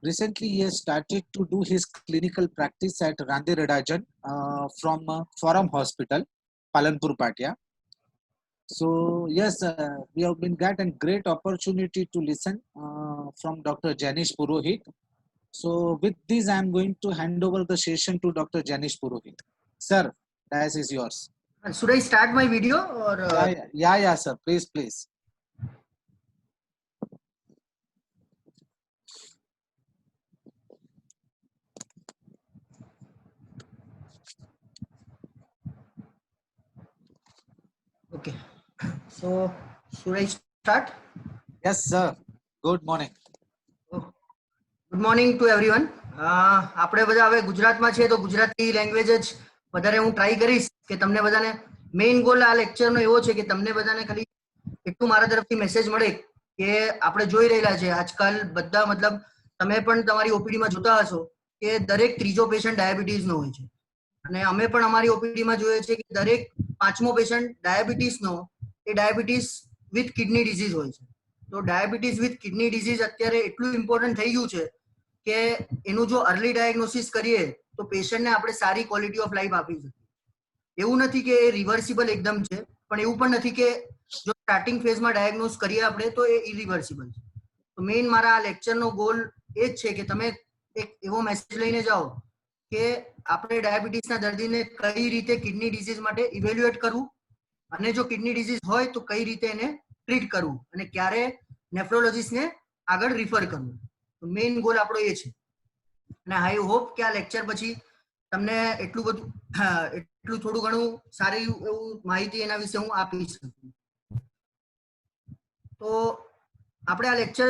recently he has started to do his clinical practice at Randi Radajan from Forum Hospital, Palanpur, Patia. So yes, we have been got a great opportunity to listen from Dr. Janish Purohit. So with this, I am going to hand over the session to Dr. Janish Purohit. Sir, that is yours. Should I start my video or? Yeah, sir. Please, please. Okay. So should I start? Yes, sir. Good morning. Good morning to everyone. આપણે બધા હવે ગુજરાતમાં છે તો Gujarati language જ વધારે હું try કરીશ કે તમને બધાને મેઇન ગોલ આ લેક્ચરનો એવો છે કે તમને બધાને ખાલી એટલું મારા તરફથી મેસેજ મળે કે આપણે જોઈ રહેલા છે આજકાલ બધા મતલબ તમે પણ તમારી ઓપીડીમાં જોતા હશો કે દરેક ત્રીજો પેશન્ટ ડાયાબિટીસનો હોય છે અને અમે પણ અમારી ઓપીડીમાં જોઈએ છે કે દરેક પાંચમો પેશન્ટ ડાયાબિટીસનો એ ડાયાબિટીસ વિથ કિડની ડિઝીઝ હોય છે. તો ડાયાબિટીસ વિથ કિડની ડિઝીઝ અત્યારે એટલું ઇમ્પોર્ટન્ટ થઈ ગયું છે કે એનું જો અર્લી ડાયગ્નોસિસ કરીએ તો પેશન્ટને આપણે સારી ક્વોલિટી ઓફ લાઈફ આપી શકીએ. એવું નથી કે એ રિવર્સિબલ એકદમ છે, પણ એવું પણ નથી કે જો સ્ટાર્ટિંગ ફેઝમાં ડાયગ્નોઝ કરીએ આપણે તો એ ઇરિવર્સિબલ છે. તો મેઇન મારા આ લેક્ચરનો ગોલ એ જ છે કે તમે એક એવો મેસેજ લઈને જાઓ કે આપણે ડાયાબિટીસના દર્દીને કઈ રીતે કિડની ડિઝીઝ માટે ઇવેલ્યુએટ કરવું અને જો કિડની ડિઝીઝ હોય તો કઈ રીતે એને ટ્રીટ કરવું અને ક્યારે નેફ્રોલોજીસ્ટને આગળ રિફર કરવું. તો મેઇન ગોલ આપણો એ છે અને આઈ હોપ કે આ લેક્ચર પછી તમને એટલું થોડું ઘણું સારી એવું માહિતી એના વિશે હું આપી શકું. તો આપણે આ લેક્ચર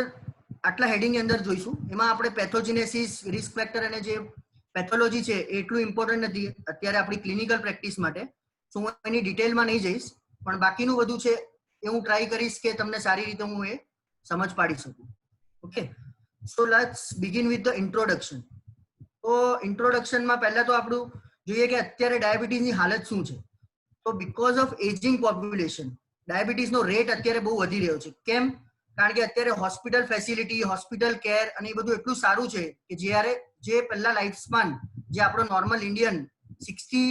આટલા હેડિંગની અંદર જોઈશું. એમાં આપણે પેથોજિનેસિસ, રિસ્ક ફેક્ટર અને જે પેથોલોજી છે એ એટલું ઇમ્પોર્ટન્ટ નથી અત્યારે આપણી ક્લિનિકલ પ્રેક્ટિસ માટે. તો હું એની ડિટેલમાં નહીં જઈશ, પણ બાકીનું બધું છે એ હું ટ્રાય કરીશ કે તમને સારી રીતે હું એ સમજ પાડી શકું. Okay, so let's begin with the introduction. તો ઇન્ટ્રોડક્શનમાં પહેલા તો આપણું જોઈએ કે અત્યારે ડાયાબિટીસની હાલત શું છે. તો બીકોઝ ઓફ એજિંગ પોપ્યુલેશન ડાયાબિટીસનો રેટ અત્યારે બહુ વધી રહ્યો છે. કેમ? કારણ કે અત્યારે હોસ્પિટલ ફેસિલિટી, હોસ્પિટલ કેર અને એ બધું એટલું સારું છે કે જ્યારે જે પહેલા લાઈફ સ્પાન જે આપણો નોર્મલ ઇન્ડિયન 60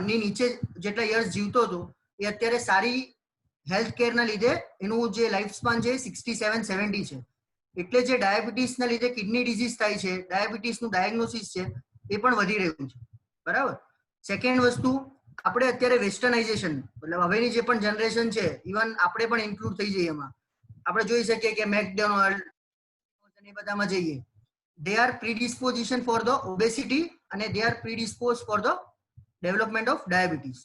ની નીચે જેટલા યર્સ જીવતો હતો એ અત્યારે સારી હેલ્થ કેરના લીધે એનું જે લાઈફ સ્પાન છે 67-70 છે. એટલે જે ડાયાબિટીસના લીધે કિડની ડિઝીઝ થાય છે, ડાયાબિટીસનું ડાયગ્નોસિસ છે એ પણ વધી રહ્યું છે. બરાબર. સેકન્ડ વસ્તુ, આપણે અત્યારે વેસ્ટર્નાઇઝેશન મતલબ હવેની જે પણ જનરેશન છે, ઇવન આપણે પણ ઇન્ક્લુડ થઈ જઈએ એમાં. આપણે જોઈ શકીએ કે મેકડોનાલ્ડ એ બધામાં જઈએ, they are predisposition for the obesity અને they are predisposed for the development of diabetes.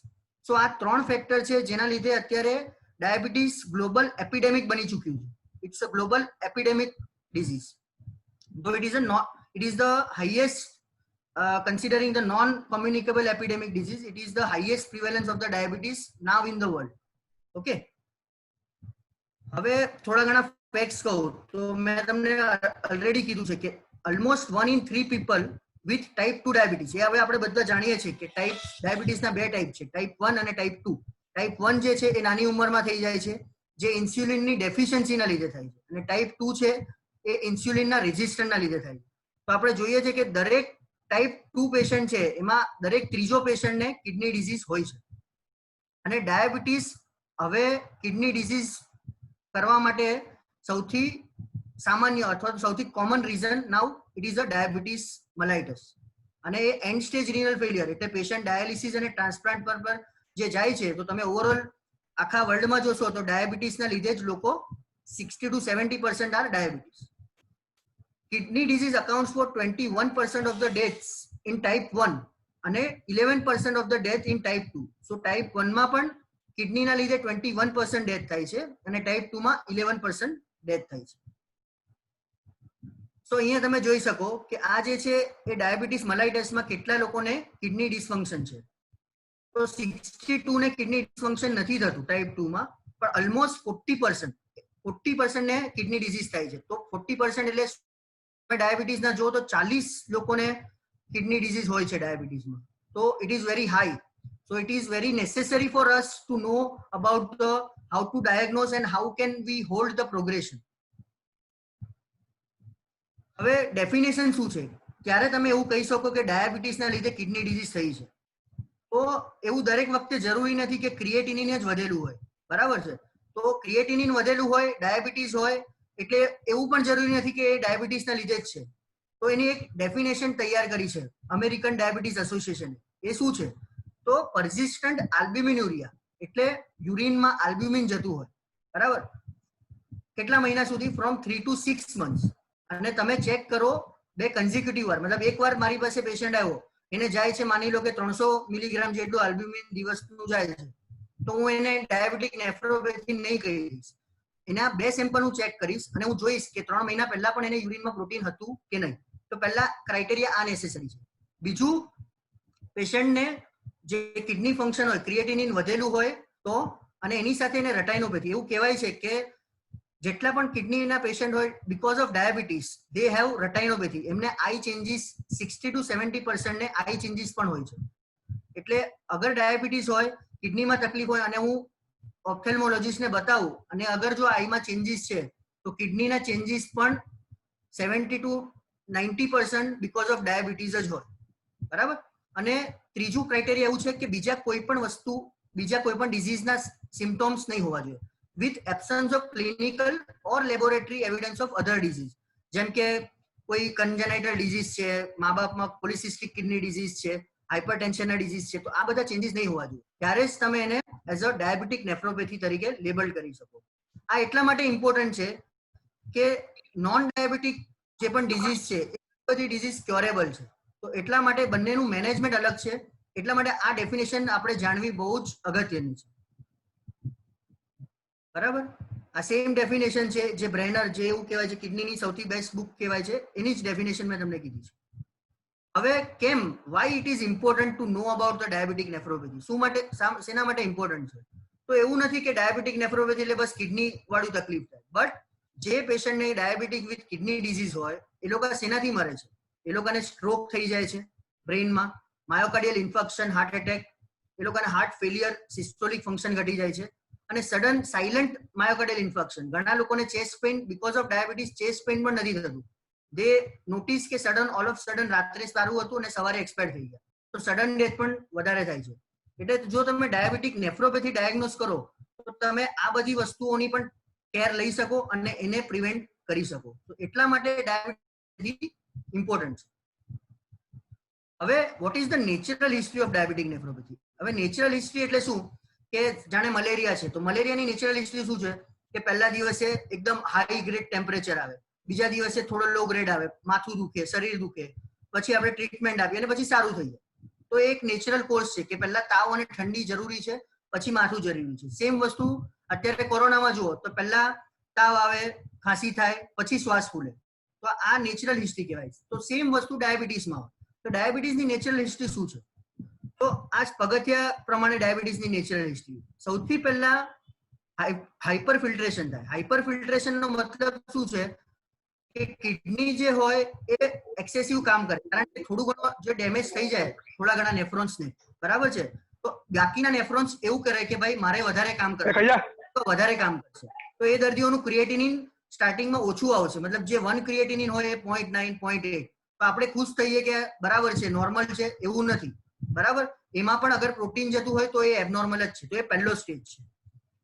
સો આ ત્રણ ફેક્ટર છે જેના લીધે અત્યારે ડાયાબિટીસ ગ્લોબલ એપિડેમિક બની ચૂક્યું છે. It's a global epidemic disease. So it is the highest considering the non-communicable epidemic disease. It is the highest prevalence of the diabetes now in the world. Okay. હવે થોડા ઘણા facts કહું તો મેં તમને ઓલરેડી કીધું છે કે almost 1 in 3 people with type 2 diabetes. એ હવે આપણે બધા જાણીએ છીએ કે ડાયાબિટીસના બે ટાઈપ છે, ટાઈપ 1 અને ટાઈપ 2. ટાઈપ 1 જે છે એ નાની ઉંમરમાં થઈ જાય છે, જે ઇન્સ્યુલિનની ડેફિશિયન્સીના લીધે થાય છે, અને ટાઈપ 2 છે એ ઇન્સ્યુલિનના રેઝિસ્ટન્સના લીધે થાય છે. તો આપણે જોઈએ છે કે દરેક ટાઈપ 2 પેશન્ટ છે એમાં દરેક ત્રીજો પેશન્ટને કિડની ડિઝીઝ હોય છે. અને ડાયાબિટીસ હવે કિડની ડિઝીઝ કરવા માટે સૌથી સામાન્ય અથવા સૌથી common reason now it is a diabetes મલાઇટસ. અને એ એન્ડ સ્ટેજ રિનલ ફેલિયર એટલે પેશન્ટ ડાયાલિસિસ અને ટ્રાન્સપ્લાન્ટ પર જે જાય છે, તો તમે ઓવરઓલ આખા વર્લ્ડમાં જોશો તો ડાયાબિટીસના લીધે જ લોકો 60-70% are diabetes. Kidney disease accounts for 21% of the deaths in type 1 અને 11% of the death in type 2. So type 1 માં પણ કિડનીના લીધે 21% ડેથ થાય છે અને ટાઈપ 2 માં 11% ડેથ થાય છે. સો અહીંયા તમે જોઈ શકો કે આ જે છે એ ડાયાબિટીસ મલાઇટસમાં કેટલા લોકોને કિડની ડિસફંક્શન છે. તો 62 ને કિડની ડિસફંક્શન નથી થતું ટાઈપ 2 માં, પણ ઓલમોસ્ટ 40% ને કિડની ડિઝીઝ થાય છે. તો 40% એટલે ડાયાબિટીસના જો તો 40 લોકોને કિડની ડિઝીઝ હોય છે ડાયાબિટીસમાં. તો it is very high. So it is very necessary for us to know about how to diagnose and how can we hold the progression. હવે ડેફિનેશન શું છે? ક્યારે તમે એવું કહી શકો કે ડાયાબિટીસના લીધે કિડની ડિઝીઝ થઈ છે? તો એવું દરેક વખતે જરૂરી નથી કે ક્રિએટિનિન જ વધેલું હોય, બરાબર છે? તો ક્રિએટિનિન વધેલું હોય, ડાયાબિટીસ હોય, એટલે એવું પણ જરૂરી નથી કે એ ડાયાબિટીસના લીધે જ છે. તો એની એક ડેફિનેશન તૈયાર કરી છે અમેરિકન ડાયાબિટીસ એસોસિએશને. એ શું છે? તો પરસિસ્ટન્ટ આલ્બ્યુમિન્યુરિયા, એટલે યુરિનમાં આલ્બ્યુમિન જતું હોય, બરાબર, કેટલા મહિના સુધી? From 3 to 6 months. અને તમે ચેક કરો 2 કન્ઝિક્યુટિવ વાર, મતલબ એક વાર મારી પાસે પેશન્ટ આવ્યો, એને જાય છે માની લો કે 300 મિલીગ્રામ જેટલું આલ્બ્યુમિન દિવસનું જાય છે, તો હું એને ડાયાબિટીક નેફ્રોપેથી નહીં કહીશ. એના 2 સેમ્પલ હું ચેક કરીશ અને હું જોઈશ કે 3 મહિના પહેલા પણ એને યુરિનમાં પ્રોટીન હતું કે નહીં. તો પહેલા ક્રાઇટેરિયા આ નેસેસરી છે. બીજું, પેશન્ટને જે કિડની ફંક્શન હોય, ક્રિએટિનિન વધેલું હોય તો, અને એની સાથે એને રટાઇનોપેથી, એવું કહેવાય છે કે જેટલા પણ કિડનીના પેશન્ટ હોય because of diabetes they have retinopathy, એમને આઈ ચેન્જીસ 60 to 70% ને આઈ ચેન્જીસ પણ હોય છે. એટલે અગર ડાયાબિટીસ હોય, કિડનીમાં તકલીફ હોય અને હું ઓપ્થેલ્મોલોજીસ્ટને બતાવું અને અગર જો આઈમાં ચેન્જીસ છે તો કિડનીના ચેન્જીસ પણ 70 to 90% બીકોઝ ઓફ ડાયાબિટીસ જ હોય, બરાબર. અને ત્રીજું ક્રાઇટેરિયા એવું છે કે બીજા કોઈ પણ વસ્તુ, બીજા કોઈ પણ ડિઝીઝના સિમ્ટોમ્સ નહીં હોવા જોઈએ, with absence of clinical or laboratory evidence of other disease. જેમ કે કોઈ congenital disease છે, મા બાપમાં પોલિસિસ્ટિક કિડની ડિઝીઝ છે, હાઇપરટેન્શનના ડિઝીઝ છે, તો આ બધા ચેન્જીસ નહીં હોવા જોઈએ. ત્યારે જ તમે એને એઝ અ ડાયાબિટીક નેફ્રોપેથી તરીકે લેબલ કરી શકો. આ એટલા માટે ઇમ્પોર્ટન્ટ છે કે નોન ડાયાબિટીક જે પણ ડિઝીઝ છે એ બધી ડિઝીઝ ક્યોરેબલ છે. તો એટલા માટે બંનેનું મેનેજમેન્ટ અલગ છે. એટલા માટે આ ડેફિનેશન આપણે જાણવી બહુ જ અગત્યની છે, બરાબર. આ સેમ ડેફિનેશન છે જે બ્રેનર, જે એવું કહેવાય છે કિડનીની સૌથી બેસ્ટ બુક કહેવાય છે, એની જ ડેફિનેશન મેં તમને કીધી છે. હવે કેમ, why it is important to know about the diabetic nephropathy? શું માટે, શેના માટે ઇમ્પોર્ટન્ટ છે? તો એવું નથી કે ડાયાબિટીક નેફ્રોપેથી એટલે બસ કિડની વાળું તકલીફ થાય, બટ જે પેશન્ટને ડાયાબિટીક વિથ કિડની ડિઝીઝ હોય એ લોકો શેનાથી મરે છે? એ લોકોને સ્ટ્રોક થઈ જાય છે બ્રેઇનમાં, માયોકાર્ડિયલ ઇન્ફેક્શન, હાર્ટ એટેક, એ લોકોને હાર્ટ ફેલિયર, સિસ્ટોલિક ફંક્શન ઘટી જાય છે, અને સડન સાયલન્ટ માયોકાર્ડિયલ ઇન્ફેક્શન. ઘણા લોકોને chest pain, because of diabetes chest pain પણ નથી થતું. દે નોટિસ કે સડન, ઓલ ઓફ સડન રાત્રે સારું હતું અને સવારે એક્સપાયર થઈ ગયા, તો સડન ડેથ પણ વધારે થાય છે. એટલે જો તમે ડાયાબિટીક નેફ્રોપેથી ડાયગ્નોઝ કરો તો તમે આ બધી વસ્તુઓની પણ કેર લઈ શકો અને એને પ્રિવેન્ટ કરી શકો. તો એટલા માટે ડાયાબિટીસ ઇમ્પોર્ટન્ટ છે. હવે what is the natural history of diabetic nephropathy? હવે નેચરલ હિસ્ટ્રી એટલે શું? કે જાણે મલેરિયા છે, તો મલેરિયાની નેચરલ હિસ્ટ્રી શું છે? કે પહેલા દિવસે એકદમ હાઈ ગ્રેડ ટેમ્પરેચર આવે, બીજા દિવસે થોડો લો ગ્રેડ આવે, માથું દુખે, શરીર દુખે, પછી આપણે ટ્રીટમેન્ટ આપીએ અને પછી સારું થઈ જાય. તો એક નેચરલ કોર્સ છે કે પહેલા તાવ અને ઠંડી જરૂરી છે, પછી માથું જરૂરી છે. સેમ વસ્તુ અત્યારે કોરોનામાં જુઓ તો પહેલા તાવ આવે, ખાંસી થાય, પછી શ્વાસ ફૂલે, તો આ નેચરલ હિસ્ટ્રી કહેવાય. તો સેમ વસ્તુ ડાયાબિટીસમાં હોય. તો ડાયાબિટીસની નેચરલ હિસ્ટ્રી શું છે? તો આ પગથિયા પ્રમાણે ડાયાબિટીસની નેચરલ હિસ્ટ્રી. સૌથી પહેલા હાઇપર ફિલ્ટ્રેશન થાય. હાઇપર ફિલ્ટ્રેશનનો મતલબ શું છે? કે કિડની જે હોય એ એક્સેસિવ કામ કરે, કારણ કે થોડું ઘણું જે ડેમેજ થઈ જાય થોડા ઘણા નેફ્રોન્સને, બરાબર છે, તો બાકીના નેફ્રોન્સ એવું કરે કે ભાઈ મારે વધારે કામ કરવું, તો વધારે કામ કરશે. તો એ દર્દીઓનું ક્રિએટિનિન સ્ટાર્ટિંગમાં ઓછું આવશે, મતલબ જે 1 ક્રિએટિનિન હોય એ 0.9, 0.8, તો આપણે ખુશ થઈએ કે બરાબર છે, નોર્મલ છે, એવું નથી, બરાબર. એમાં પણ અગર પ્રોટીન જતું હોય તો એ એબનોર્મલ જ છે. તો એ પહેલો સ્ટેજ છે.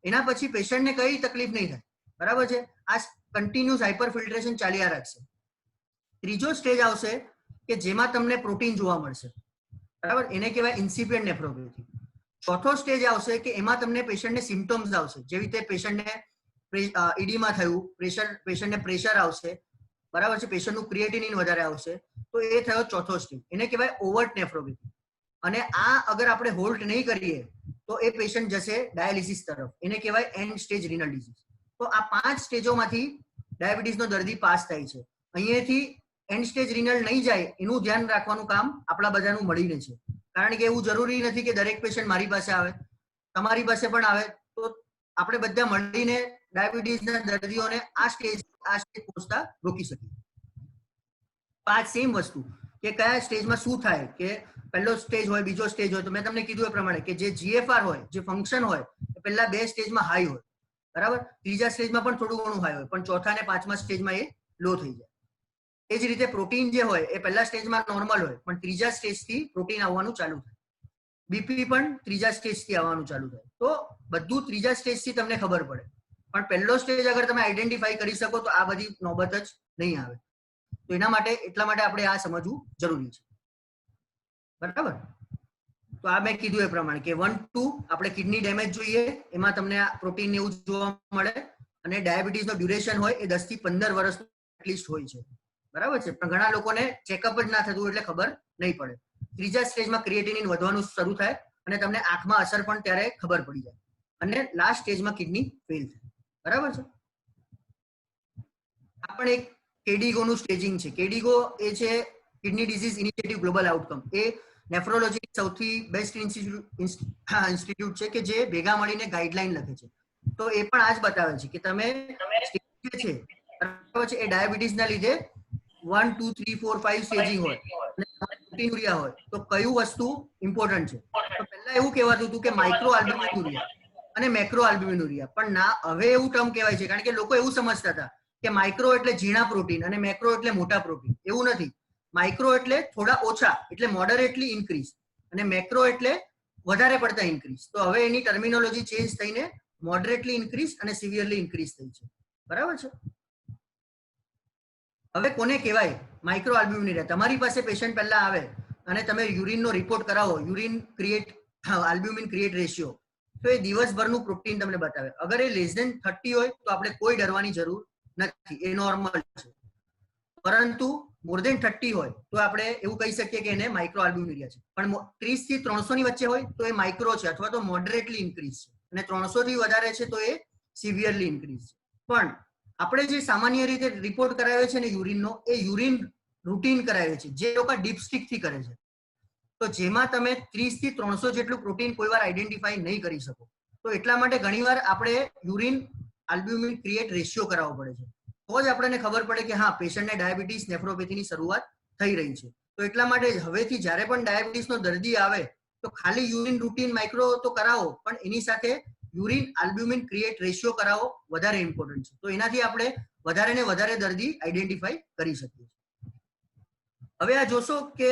એના પછી પેશન્ટને કઈ તકલીફ નહીં થાય, બરાબર છે. આ કન્ટિન્યુઅસ હાઇપર ફિલ્ટ્રેશન ચાલ્યા રાખશે. ત્રીજો સ્ટેજ આવશે કે જેમાં તમને પ્રોટીન જોવા મળશે, બરાબર, એને કહેવાય ઇન્સિપિયન્ટ નેફ્રોપેથી. ચોથો સ્ટેજ આવશે કે એમાં તમને પેશન્ટને સિમ્ટમ્સ આવશે, જેવી રીતે પેશન્ટને ઈડીમા થયું, પેશન્ટને પ્રેશર આવશે, બરાબર છે, પેશન્ટનું ક્રિએટિનિન વધારે આવશે, તો એ થયો ચોથો સ્ટેજ. એને કહેવાય ઓવર્ટ નેફ્રોપેથી. અને આ અગર આપણે હોલ્ટ નહીં કરીએ તો એ પેશન્ટ જશે ડાયાલિસિસ તરફ, એને કહેવાય એન્ડ સ્ટેજ રીનલ ડિઝીઝ. તો આ 5 સ્ટેજોમાંથી ડાયાબિટીસનો દર્દી પાસ થાય છે. અહીંયાથી એન્ડ સ્ટેજ રીનલ નહીં જાય એનું ધ્યાન રાખવાનું કામ આપણા બધાનું મળીને છે. કારણ કે એવું જરૂરી નથી કે દરેક પેશન્ટ મારી પાસે આવે, તમારી પાસે પણ આવે, તો આપણે બધા મળીને ડાયાબિટીસના દર્દીઓને આ સ્ટેજ પહોંચતા રોકી શકીએ. 5 સેમ વસ્તુ કે કયા સ્ટેજમાં શું થાય, કે પહેલો સ્ટેજ હોય, બીજો સ્ટેજ હોય, તો મેં તમને કીધું એ પ્રમાણે કે જે GFR હોય, જે ફંક્શન હોય, એ પહેલા 2 સ્ટેજમાં હાઈ હોય, બરાબર, ત્રીજા સ્ટેજમાં પણ થોડું ઘણું હાઈ હોય, પણ ચોથા અને પાંચમા સ્ટેજમાં એ લો થઈ જાય. એ જ રીતે પ્રોટીન જે હોય એ પહેલા સ્ટેજમાં નોર્મલ હોય, પણ ત્રીજા સ્ટેજથી પ્રોટીન આવવાનું ચાલુ થાય. બીપી પણ ત્રીજા સ્ટેજથી આવવાનું ચાલુ થાય. તો બધું ત્રીજા સ્ટેજથી તમને ખબર પડે. પણ પહેલો સ્ટેજ અગર તમે આઈડેન્ટિફાઈ કરી શકો તો આ બધી નોબત જ નહીં આવે. તો એના માટે એટલા માટે આપણે આ સમજવું જરૂરી છે. બરાબર. તો આ મેં કીધું એ પ્રમાણે કે 1 2 આપણે કિડની ડેમેજ જોઈએ, એમાં તમને આ પ્રોટીન એવું જોવા મળે. અને ડાયાબિટીસનો ડ્યુરેશન હોય એ 10 થી 15 વર્ષ એટલીસ્ટ હોય છે. બરાબર છે. પણ ઘણા લોકોને ચેકઅપ જ ના થતું એટલે ખબર નહીં પડે. ત્રીજા સ્ટેજમાં ક્રિએટિનિન વધવાનું શરૂ થાય અને તમને આંખમાં અસર પણ ત્યારે ખબર પડી જાય. અને લાસ્ટ સ્ટેજમાં કિડની ફેલ થાય. બરાબર છે. આ પણ એક કેડીગોનું સ્ટેજિંગ છે. કેડીગો એ છે kidney disease initiative global outcome. એ નેફ્રોલોજી સૌથી બેસ્ટ ઇન્સ્ટિટ્યૂટ છે કે જે ભેગા મળીને ગાઈડલાઈન લખે છે. તો એ પણ આ જ બતાવે છે કે તમે સ્ટેજ છે બરાબર છે એ ડાયાબિટીસના લીધે 1 2 3 4 5 સ્ટેજિંગ હોય અને પ્રોટીનુરિયા હોય તો કયું વસ્તુ ઇમ્પોર્ટન્ટ છે. તો પહેલા એવું કહેવાતું હતું કે માઇક્રો આલ્બ્યુમિનુરિયા અને મેક્રો આલ્બ્યુમિનુરિયા, પણ ના હવે એવું ટર્મ કહેવાય છે કારણ કે લોકો એવું સમજતા હતા કે માઇક્રો એટલે ઝીણા પ્રોટીન અને મેક્રો એટલે મોટા પ્રોટીન. એવું નથી. માઇક્રો એટલે થોડા ઓછા એટલે મોડરેટલી ઇન્ક્રીઝ અને મેક્રો એટલે વધારે પડતા ઇન્ક્રીઝ. તો હવે એની ટર્મિનોલોજી ચેન્જ થઈને મોડરેટલી ઇન્ક્રીઝ અને સિવિયરલી ઇન્ક્રીઝ થઈ છે. બરાબર છે. હવે કોને કહેવાય માઇક્રો આલ્બ્યુમિનુરિયા? તમારી પાસે પેશન્ટ પહેલા આવે અને તમે યુરિનનો રિપોર્ટ કરાવો, urine create albumin create ratio, તો એ દિવસભરનું પ્રોટીન તમને બતાવે. અગર એ લેસ ધેન 30 હોય તો આપણે કોઈ ડરવાની જરૂર નથી, એ નોર્મલ છે. પરંતુ મોર ધેન 30 હોય તો આપણે એવું કહી શકીએ કે એને માઇક્રો આલ્બ્યુમિનુરિયા છે. પણ 30 થી 300 ની વચ્ચે હોય તો એ માઇક્રો છે અથવા તો મોડરેટલી ઇન્ક્રીઝ છે, અને 300 થી વધારે છે તો એ સિવિયરલી ઇન્ક્રીઝ છે. પણ આપણે જે સામાન્ય રીતે રિપોર્ટ કરાવે છે ને યુરિનનો, એ યુરિન રૂટીન કરાવે છે જે લોકો ડીપસ્ટિક થી કરે છે. તો જેમાં તમે 30 થી 300 જેટલું પ્રોટીન કોઈ વાર આઈડેન્ટિફાઈ નહીં કરી શકો. તો એટલા માટે ઘણીવાર આપણે યુરિન આલ્બ્યુમિન ક્રિએટ રેશિયો કરાવવો પડે છે. તો જ આપણને ખબર પડે કે હા પેશન્ટને ડાયાબિટીસ નેફ્રોપેથીની શરૂઆત થઈ રહી છે. તો એટલા માટે હવેથી જ્યારે પણ ડાયાબિટીસનો દર્દી આવે તો ખાલી યુરિન રૂટીન માઇક્રો તો કરાવો, પણ એની સાથે યુરિન આલ્બ્યુમિન ક્રિએટ રેશિયો કરાવો વધારે ઇમ્પોર્ટન્ટ છે. તો એનાથી આપણે વધારે ને વધારે દર્દી આઈડેન્ટિફાઈ કરી શકીએ. હવે આ જોશો કે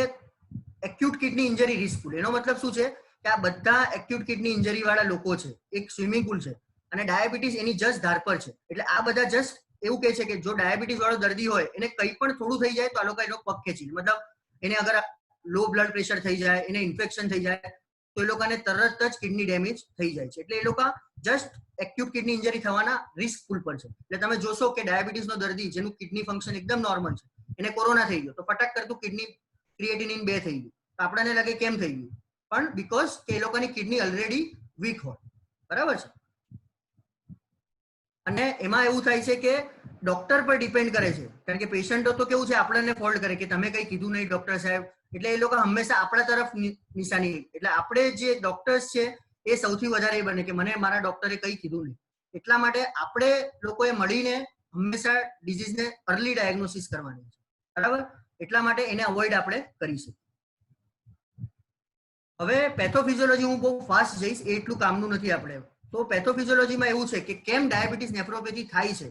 એક્યુટ કિડની ઇન્જરી રિસ્કફુલ, એનો મતલબ શું છે કે આ બધા એક્યુટ કિડની ઇન્જરી વાળા લોકો છે, એક સ્વિમિંગ પુલ છે અને ડાયાબિટીસ એની જસ્ટ ધાર પર છે. એટલે આ બધા જસ્ટ એવું કહે છે કે જો ડાયાબિટીસ વાળો દર્દી હોય એને કંઈ પણ થોડું થઈ જાય તો આ લોકો એનો પગ ખેંચી, મતલબ એને અગર લો બ્લડ પ્રેશર થઈ જાય, એને ઇન્ફેક્શન થઈ જાય તો એ લોકોને તરત જ કિડની ડેમેજ થઈ જાય છે. એટલે એ લોકો જસ્ટ એક્યુટ કિડની ઇન્જરી થવાના રિસ્ક પુલ પર છે. એટલે તમે જોશો કે ડાયાબિટીસનો દર્દી જેનું કિડની ફંક્શન એકદમ નોર્મલ છે, એને કોરોના થઈ ગયો તો ફટાક કરતું કિડની ક્રિએટિનિન 2 થઈ ગયું. તો આપણને લાગે કેમ થઈ ગયું, પણ બીકોઝ કે એ લોકોની કિડની ઓલરેડી વીક હોય. બરાબર છે. અને એમાં એવું થાય છે કે ડોક્ટર પર ડિપેન્ડ કરે છે, કારણ કે પેશન્ટો તો કેવું છે આપણને ફોલ્ટ કરે કે તમે કંઈ કીધું નહીં ડોક્ટર સાહેબ, એટલે એ લોકો હંમેશા આપણા તરફ નિશાની. એટલે આપણે જે ડોક્ટર્સ છે એ સૌથી વધારે એ બને કે મને મારા ડોક્ટરે કંઈ કીધું નહીં. એટલા માટે આપણે લોકોએ મળીને હંમેશા ડિઝીઝને અર્લી ડાયગ્નોસિસ કરવાની છે. બરાબર. એટલા માટે એને અવોઇડ આપણે કરી શકીએ. હવે પેથોફિઝિયોલોજી હું બહુ ફાસ્ટ જઈશ, એ એટલું કામનું નથી આપણે. તો પેથોફિઝિયોલોજીમાં એવું છે કે કેમ ડાયાબિટીસ નેફ્રોપેથી થાય છે.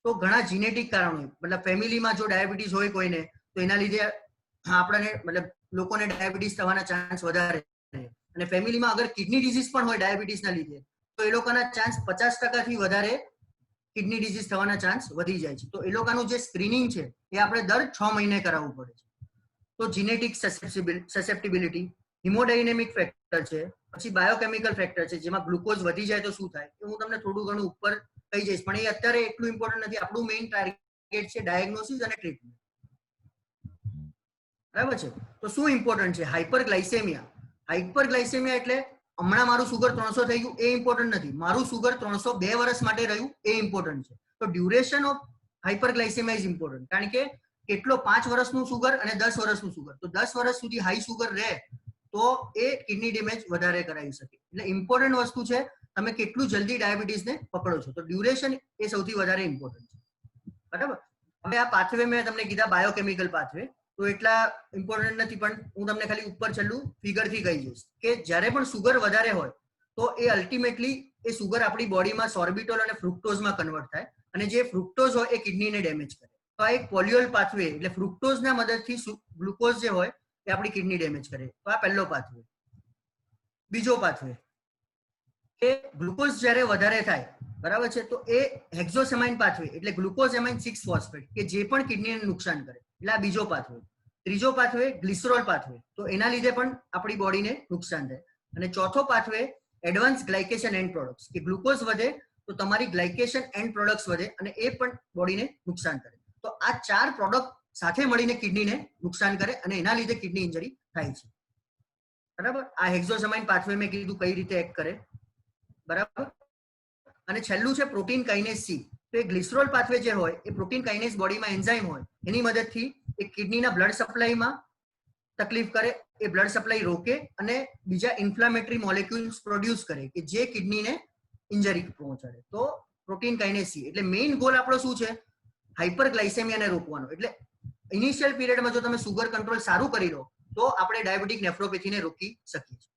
તો ઘણા જીનેટિક કારણો, મતલબ ફેમિલીમાં જો ડાયાબિટીસ હોય કોઈને તો એના લીધે આપણને મતલબ લોકોને ડાયાબિટીસ થવાના ચાન્સ વધારે. અને ફેમિલીમાં અગર કિડની ડિઝીઝ પણ હોય ડાયાબિટીસના લીધે તો એ લોકોના ચાન્સ 50% થી વધારે કિડની ડિઝીઝ થવાના ચાન્સ વધી જાય છે. તો એ લોકોનું જે સ્ક્રીનિંગ છે એ આપણે દર 6 મહિને કરાવવું પડે છે. તો જીનેટિક સસેપ્ટિબિલિટી, હિમોડાયનેમિક ફેક્ટર છે, પછી બાયોકેમિકલ ફેક્ટર છે જેમાં ગ્લુકોઝ વધી જાય તો શું થાય એ હું તમને થોડું ઘણું ઉપર કહી જઈશ, પણ એ અત્યારે એટલું ઇમ્પોર્ટન્ટ નથી. આપણું મેઇન ટાર્ગેટ છે ડાયગ્નોસિસ અને ટ્રીટમેન્ટ. બરાબર છે. તો શું ઇમ્પોર્ટન્ટ છે? હાઇપરગ્લાઇસેમિયા. હાઇપરગ્લાઇસેમિયા એટલે હમણાં મારું સુગર 300 થઈ ગયું એ ઇમ્પોર્ટન્ટ નથી, મારું સુગર 302 વર્ષ માટે રહ્યું એ ઇમ્પોર્ટન્ટ છે. તો ડ્યુરેશન ઓફ હાઇપરગ્લાઇસેમિયા ઇઝ ઇમ્પોર્ટન્ટ, કારણ કે કેટલો 5 વર્ષનું સુગર અને 10 વર્ષનું સુગર, તો 10 વર્ષ સુધી હાઈ સુગર રહે તો એ કિડની ડેમેજ વધારે કરાવી શકે. એટલે ઇમ્પોર્ટન્ટ વસ્તુ છે તમે કેટલું જલ્દી ડાયાબિટીસને પકડો છો. તો ડ્યુરેશન એ સૌથી વધારે ઇમ્પોર્ટન્ટ છે. બરાબર. હવે આ પાથવે મેં તમને કીધા બાયોકેમિકલ પાથવે, તો એટલા ઇમ્પોર્ટન્ટ નથી, પણ હું તમને ખાલી ઉપર છેલ્લું ફિગરથી કહી દઈશ કે જ્યારે પણ સુગર વધારે હોય તો એ અલ્ટિમેટલી એ સુગર આપણી બોડીમાં સોર્બિટોલ અને ફ્રુક્ટોઝમાં કન્વર્ટ થાય અને જે ફ્રુક્ટોઝ હોય એ કિડનીને ડેમેજ કરે. તો આ એક પોલ્યુઅલ પાથવે, એટલે ફ્રુક્ટોઝના મદદથી ગ્લુકોઝ જે હોય એ આપણી કિડની ડેમેજ કરે. તો આ પહેલો પાથવે. બીજો પાથવે કે ગ્લુકોઝ જ્યારે વધારે થાય, બરાબર છે, તો એ હેક્ઝોસેમાઇન પાથવે, એટલે ગ્લુકોઝેમાઇન 6 ફોસ્ફેટ, કે જે પણ કિડનીને નુકસાન કરે. એટલે આ બીજો પાથવે. ત્રીજો પાથવે ગ્લિસરોલ પાથવે, તો એના લીધે પણ આપણી બોડીને નુકસાન થાય. અને ચોથો પાથવે એડવાન્સ ગ્લાયકેશન એન્ડ પ્રોડક્ટ્સ, કે ગ્લુકોઝ વધે તો તમારી ગ્લાયકેશન એન્ડ પ્રોડક્ટ્સ વધે અને એ પણ બોડીને નુકસાન કરે. તો આ 4 પ્રોડક્ટ સાથે મળીને કિડનીને નુકસાન કરે અને એના લીધે કિડની ઇન્જરી થાય છે. બરાબર. આ હેક્ઝોસેમાઇન પાથવે મેં કીધું કઈ રીતે એક્ટ કરે. બરાબર. અને છેલ્લું છે પ્રોટીન કાઇનેસ સી. તો એ ગ્લિસરોલ પાથવે જે હોય એ પ્રોટીન કાઇનેસ બોડીમાં એન્ઝાઇમ હોય એની મદદથી એ કિડનીના બ્લડ સપ્લાયમાં તકલીફ કરે, એ બ્લડ સપ્લાય રોકે અને બીજા ઇન્ફ્લામેટરી મોલેક્યુલ્સ પ્રોડ્યુસ કરે કે જે કિડનીને ઇન્જરી પહોંચાડે. તો પ્રોટીન કાઇનેસ સી એટલે મેઇન ગોલ આપણો શું છે? હાઇપરગ્લાઇસેમિયાને રોકવાનો. એટલે ઇનિશિયલ પીરિયડમાં જો તમે સુગર કંટ્રોલ સારું કરી લો તો આપણે ડાયાબિટીક નેફ્રોપેથીને રોકી શકીએ છીએ.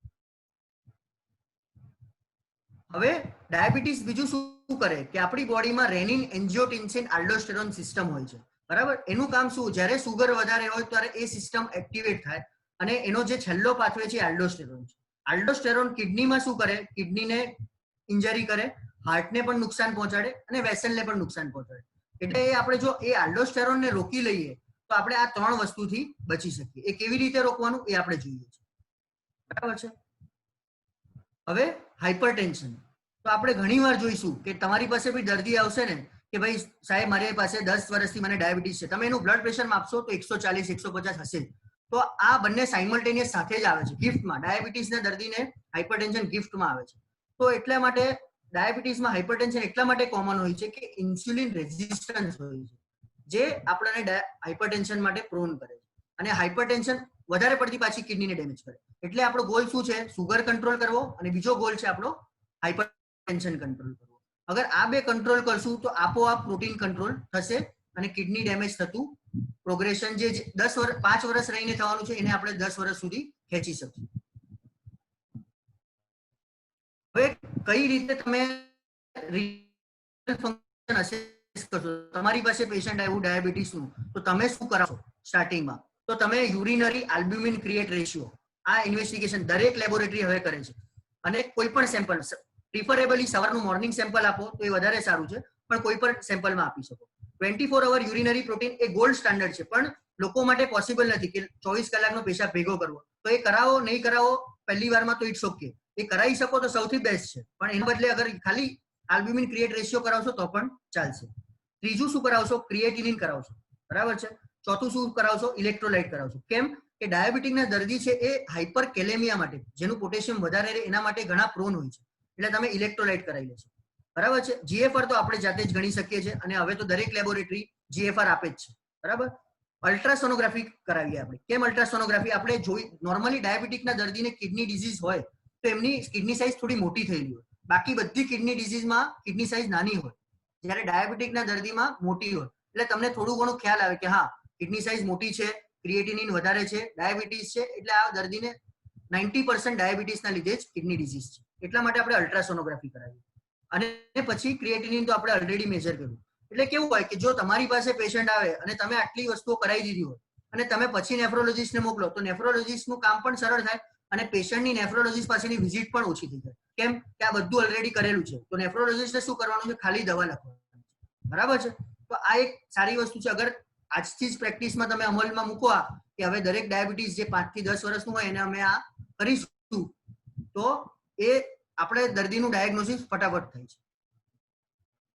હવે ડાયાબિટીસ બીજું શું કરે કે આપણી બોડીમાં રેનિન, એન્જિયોટેન્સિન, આલ્ડોસ્ટેરોન સિસ્ટમ હોય છે. બરાબર. એનું કામ શું? જ્યારે સુગર વધારે હોય ત્યારે એ સિસ્ટમ એક્ટિવેટ થાય અને એનો જે છેલ્લો પાથવે છે આલ્ડોસ્ટેરોન છે. આલ્ડોસ્ટેરોન કિડનીમાં શું કરે? કિડનીને ઇન્જરી કરે, હાર્ટને પણ નુકસાન પહોંચાડે અને વેસલને પણ નુકસાન પહોંચાડે. એટલે આપણે જો એ આલ્ડોસ્ટેરોનને રોકી લઈએ તો આપણે આ 3 વસ્તુથી બચી શકીએ. એ કેવી રીતે રોકવાનું એ આપણે જોઈએ છીએ. બરાબર છે. હવે હાઇપરટેન્શન. તો આપણે ઘણીવાર જોઈશું કે તમારી પાસે બી દર્દી આવશે ને કે ભાઈ સાહેબ મારી પાસે 10 વર્ષથી મને ડાયાબિટીસ છે. તમે એનું બ્લડ પ્રેશર માપશો તો 140 150 હશે. તો આ બંને સાયમલ્ટેનિયસ સાથે જ આવે છે ગિફ્ટમાં. ડાયાબિટીસના દર્દીને હાઇપરટેન્શન ગિફ્ટમાં આવે છે. તો એટલા માટે ડાયાબિટીસમાં હાઇપરટેન્શન એટલા માટે કોમન હોય છે કે ઇન્સ્યુલિન રેઝિસ્ટન્સ હોય છે જે આપણને હાઇપરટેન્શન માટે પ્રોન કરે છે. અને હાઇપરટેન્શન વધારે પડતી પાછી કિડનીને ડેમેજ કરે. એટલે આપણો ગોલ શું છે? સુગર કંટ્રોલ કરવો અને બીજો ગોલ છે આપણો હાઇપરટેન્શન કંટ્રોલ કરવો. અગર આ બે કંટ્રોલ કરશું તો આપોઆપ પ્રોટીન કંટ્રોલ થશે અને કિડની ડેમેજ થતું પ્રોગ્રેશન જે 5 વર્ષ રહીને થવાનું છે એને આપણે 10 વર્ષ સુધી ખેંચી શકીશું. હવે કઈ રીતે તમે ફંક્શન અસેસ કરશો? તમારી પાસે પેશન્ટ આવ્યું ડાયાબિટીસનું તો તમે શું કરાવશો સ્ટાર્ટિંગમાં? તો તમે યુરિનરી આલ્બ્યુમિન ક્રિએટ રેશિયો, આ ઇન્વેસ્ટિગેશન દરેક લેબોરેટરી હવે કરે છે. અને કોઈ પણ સેમ્પલ, પ્રિફરેબલી સવારનું મોર્નિંગ સેમ્પલ આપો તો એ વધારે સારું છે, પણ કોઈ પણ સેમ્પલમાં આપી શકો. 24 અવર યુરિનરી પ્રોટીન એ ગોલ્ડ સ્ટાન્ડર્ડ છે, પણ લોકો માટે પોસિબલ નથી કે 24 કલાકનો પેશાબ ભેગો કરવો. તો એ કરાવો નહીં કરાવો પહેલી વારમાં તો ઇટ્સ ઓકે, એ કરાવી શકો તો સૌથી બેસ્ટ છે. પણ એના બદલે અગર ખાલી આલ્બ્યુમિન ક્રિએટ રેશિયો કરાવશો તો પણ ચાલશે. ત્રીજું શું કરાવશો? ક્રિએટિનિન કરાવશો. બરાબર છે. ચોથું શું કરાવશો? ઇલેક્ટ્રોલાઇટ કરાવશો. કેમ કે ડાયાબિટીકના દર્દી છે એ હાઇપર કેલેમિયા માટે, જેનું પોટેશિયમ વધારે રહે એના માટે ઘણા પ્રોન હોય છે. એટલે તમે ઇલેક્ટ્રોલાઇટ કરાવી લેશો. બરાબર છે. જીએફઆર તો આપણે જાતે જ ગણી શકીએ છીએ અને હવે તો દરેક લેબોરેટરી જીએફઆર આપે જ છે. બરાબર. અલ્ટ્રાસોનોગ્રાફી કરાવીએ આપણે. કેમ અલ્ટ્રાસોનોગ્રાફી? આપણે જોઈ નોર્મલી ડાયાબિટીકના દર્દીને કિડની ડિઝીઝ હોય તો એમની કિડની સાઇઝ થોડી મોટી થયેલી હોય. બાકી બધી કિડની ડિઝીઝમાં કિડની સાઇઝ નાની હોય, જ્યારે ડાયાબિટીકના દર્દીમાં મોટી હોય. એટલે તમને થોડું ઘણું ખ્યાલ આવે કે હા કિડની સાઇઝ મોટી છે, ક્રિએટિનિન વધારે છે, ડાયાબિટીસ છે. એટલે આ દર્દીને 90% ડાયાબિટીસના લીધે જ કિડની ડિઝીઝ છે. એટલા માટે આપણે અલ્ટ્રાસોનોગ્રાફી કરાવીએ. અને પછી ક્રિએટિનિન તો આપણે ઓલરેડી મેજર કર્યું. એટલે કેવું હોય કે જો તમારી પાસે પેશન્ટ આવે અને તમે આટલી વસ્તુઓ કરાવી દીધી હોય અને તમે પછી નેફ્રોલોજીસ્ટને મોકલો તો નેફ્રોલોજીસ્ટનું કામ પણ સરળ થાય અને પેશન્ટની નેફ્રોલોજીસ્ટ પાસેની વિઝિટ પણ ઓછી થઈ જાય. કેમ કે આ બધું ઓલરેડી કરેલું છે. તો નેફ્રોલોજીસ્ટે શું કરવાનું છે? ખાલી દવા લખવાની. બરાબર છે. તો આ એક સારી વસ્તુ છે. અગર આજથી જ પ્રેક્ટિસમાં તમે અમલમાં મૂકો કે હવે દરેક ડાયાબિટીસ જે 5 થી 10 વર્ષનું હોય એને અમે આ કરીશું તો એ આપણે દર્દીનું ડાયગ્નોસિસ ફટાફટ થાય છે.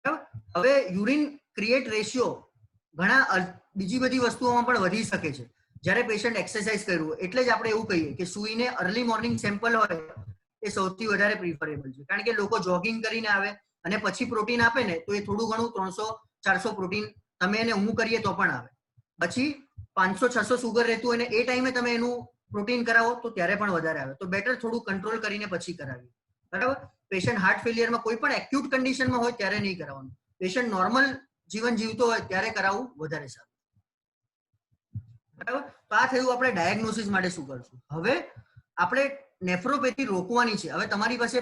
બરાબર. હવે યુરિન ક્રિએટ રેશિયો ઘણા બીજી બધી વસ્તુઓમાં પણ વધી શકે છે જ્યારે પેશન્ટ એક્સરસાઇઝ કર્યું. એટલે જ આપણે એવું કહીએ કે સુઈને અર્લી મોર્નિંગ સેમ્પલ હોય એ સૌથી વધારે પ્રિફરેબલ છે. કારણ કે લોકો જોગિંગ કરીને આવે અને પછી પ્રોટીન આપે ને તો એ થોડું ઘણું 300-400 પ્રોટીન તમે એને ઊંઘ કરીએ તો પણ આવે. પછી 500-600 સુગર રહેતું હોય ને એ ટાઈમે તમે એનું પ્રોટીન કરાવો તો ત્યારે પણ વધારે આવે. તો બેટર થોડું કંટ્રોલ કરીને પછી કરાવીએ. બરાબર. પેશન્ટ હાર્ટ ફેલિયરમાં કોઈ પણ એક્યુટ કન્ડિશનમાં હોય ત્યારે નહીં કરાવવાનું. પેશન્ટ નોર્મલ જીવન જીવતો હોય ત્યારે કરાવવું વધારે સારું. બરાબર. તો આ થયું આપણે ડાયગ્નોસિસ માટે શું કરશું. હવે આપણે નેફ્રોપેથી રોકવાની છે. હવે તમારી પાસે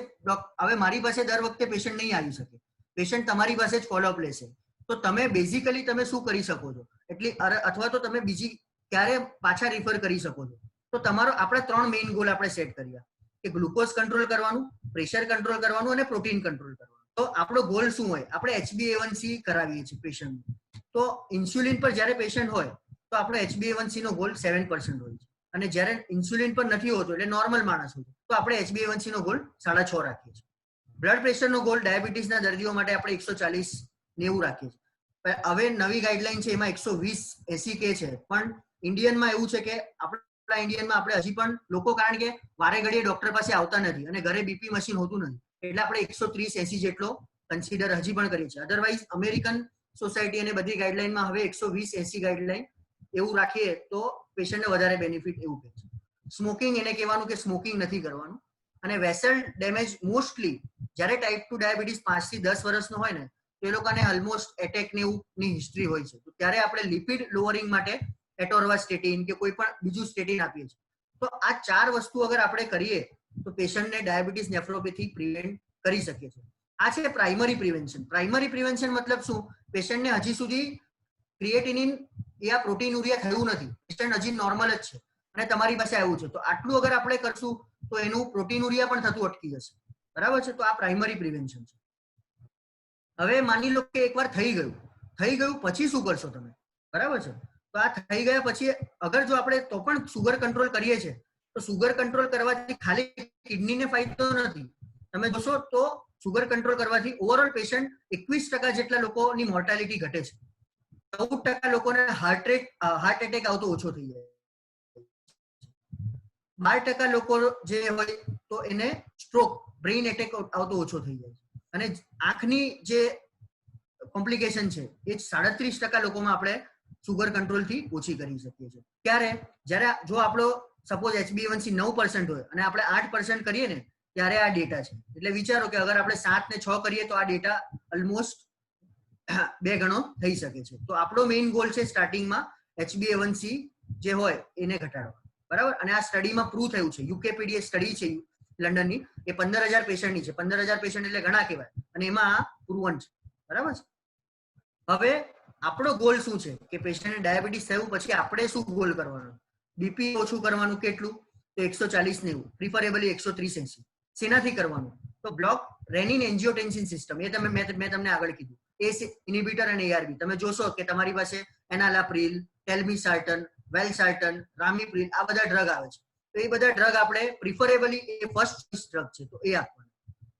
હવે મારી પાસે દર વખતે પેશન્ટ નહીં આવી શકે. પેશન્ટ તમારી પાસે જ ફોલોઅપ લેશે. તો તમે બેઝિકલી તમે શું કરી શકો છો? એટલી અથવા તો તમે બીજી ક્યારે પાછા રિફર કરી શકો છો. તો તમારો આપણે 3 મેઇન ગોલ આપણે સેટ કર્યા કે ગ્લુકોઝ કંટ્રોલ કરવાનું, પ્રેશર કંટ્રોલ કરવાનું અને પ્રોટીન કંટ્રોલ કરવાનું. તો આપણો ગોલ શું હોય? આપણે HbA1c કરાવીએ છીએ પેશન્ટ. તો ઇન્સ્યુલિન પર જ્યારે પેશન્ટ હોય તો આપણો HbA1c નો ગોલ 7% હોય છે, અને જ્યારે ઇન્સ્યુલિન પર નથી હોતો એટલે નોર્મલ માણસ હોય તો આપણે HbA1c નો ગોલ 6.5 રાખીએ છીએ. બ્લડ પ્રેશરનો ગોલ ડાયાબિટીસના દર્દીઓ માટે આપણે 140/90 રાખીએ છીએ. હવે નવી ગાઈડલાઈન છે એમાં 120/80 કે છે, પણ ઇન્ડિયનમાં એવું છે કે આપણા ઇન્ડિયનમાં આપણે હજી પણ લોકો, કારણ કે વારે ઘડીએ ડોક્ટર પાસે આવતા નથી અને ઘરે બીપી મશીન હોતું નથી, એટલે આપણે 130/80 જેટલો કન્સિડર હજી પણ કરીએ છીએ. અધરવાઇઝ અમેરિકન સોસાયટી અને બધી ગાઈડલાઈનમાં હવે 120/80 ગાઈડલાઈન એવું રાખીએ તો પેશન્ટને વધારે બેનિફિટ એવું કહે છે. સ્મોકિંગ એને કહેવાનું કે સ્મોકિંગ નથી કરવાનું. અને વેસલ ડેમેજ મોસ્ટલી જ્યારે ટાઈપ 2 ડાયાબિટીસ 5 થી 10 વર્ષનો હોય ને તો એ લોકોને ઓલમોસ્ટ એટેક ને એવુંની હિસ્ટ્રી હોય છે. તો ત્યારે આપણે લિપિડ લોવરિંગ માટે એટોર્વાસ્ટેટિન કે કોઈ પણ બીજું સ્ટેટિન આપીએ છીએ. તો આ 4 વસ્તુ અગર આપણે કરીએ તો પેશન્ટને ડાયાબિટીસ નેફ્રોપેથી પ્રિવેન્ટ કરી શકીએ છીએ. આ છે પ્રાઇમરી પ્રિવેન્શન. પ્રાઇમરી પ્રિવેન્શન મતલબ શું? પેશન્ટને હજી સુધી ક્રિએટિનિન યા પ્રોટીનુરિયા થયું નથી, પેશન્ટ હજી નોર્મલ જ છે અને તમારી પાસે આવ્યું છે, તો આટલું અગર આપણે કરશું તો એનું પ્રોટીનુરિયા પણ થતું અટકી જશે. બરાબર છે? તો આ પ્રાઇમરી પ્રિવેન્શન છે. હવે માની લો કે એકવાર થઈ ગયું પછી શું કરશો તમે? બરાબર છે? તો આ થઈ ગયા પછી અગર જો આપણે તો પણ સુગર કંટ્રોલ કરીએ છીએ તો સુગર કંટ્રોલ કરવાથી ખાલી કિડનીને ફાયદો નથી. તમે જોશો તો સુગર કંટ્રોલ કરવાથી ઓવરઓલ પેશન્ટ 21% જેટલા લોકોની મોર્ટાલિટી ઘટે છે. 14% લોકોને હાર્ટ એટેક આવતો ઓછો થઈ જાય. 12% લોકો જે હોય તો એને સ્ટ્રોક, બ્રેઇન એટેક આવતો ઓછો થઈ જાય છે. અને આંખની જે કોમ્પ્લિકેશન છે એ 37% લોકોમાં આપણે સુગર કંટ્રોલથી ઓછી કરી શકીએ છીએ. ત્યારે જ્યારે જો આપણો સપોઝ HbA1c 9% હોય અને આપણે 8% કરીએ ને ત્યારે આ ડેટા છે. એટલે વિચારો કે અગર આપણે 7 ને 6 કરીએ તો આ ડેટા ઓલમોસ્ટ 2 ગણો થઈ શકે છે. તો આપણો મેઇન ગોલ છે સ્ટાર્ટિંગમાં HbA1c જે હોય એને ઘટાડવા. બરાબર? અને આ સ્ટડીમાં પ્રૂવ થયું છે. યુકેપીડીએ સ્ટડી છે લંડનની, એ 15,000 પેશન્ટની છે. 15,000 પેશન્ટ એટલે ઘણા કહેવાય, અને એમાં આ પ્રૂવન છે. બરાબર છે? હવે આપણો ગોલ શું છે કે પેશન્ટને ડાયાબિટીસ થયું પછી આપણે શું ગોલ કરવાનો? બીપી ઓછું કરવાનું. કેટલું? તો 140/90, પ્રિફરેબલી 130/80. શેનાથી કરવાનું? તો બ્લોક રેનિન એન્જિયોટેન્સિન સિસ્ટમ, એ મેં તમને આગળ કીધું, ACE ઇનિબિટર અને ARB. તમે જોશો કે તમારી પાસે એનાલાપ્રિલ, ટેલ્મિસાર્ટન, વેલ્સાર્ટન, રામીપ્રિલ, આ બધા ડ્રગ આવે છે. તો એ બધા ડ્રગ આપણે પ્રિફરેબલી એ ફર્સ્ટ ડ્રગ છે તો એ આપવાનું.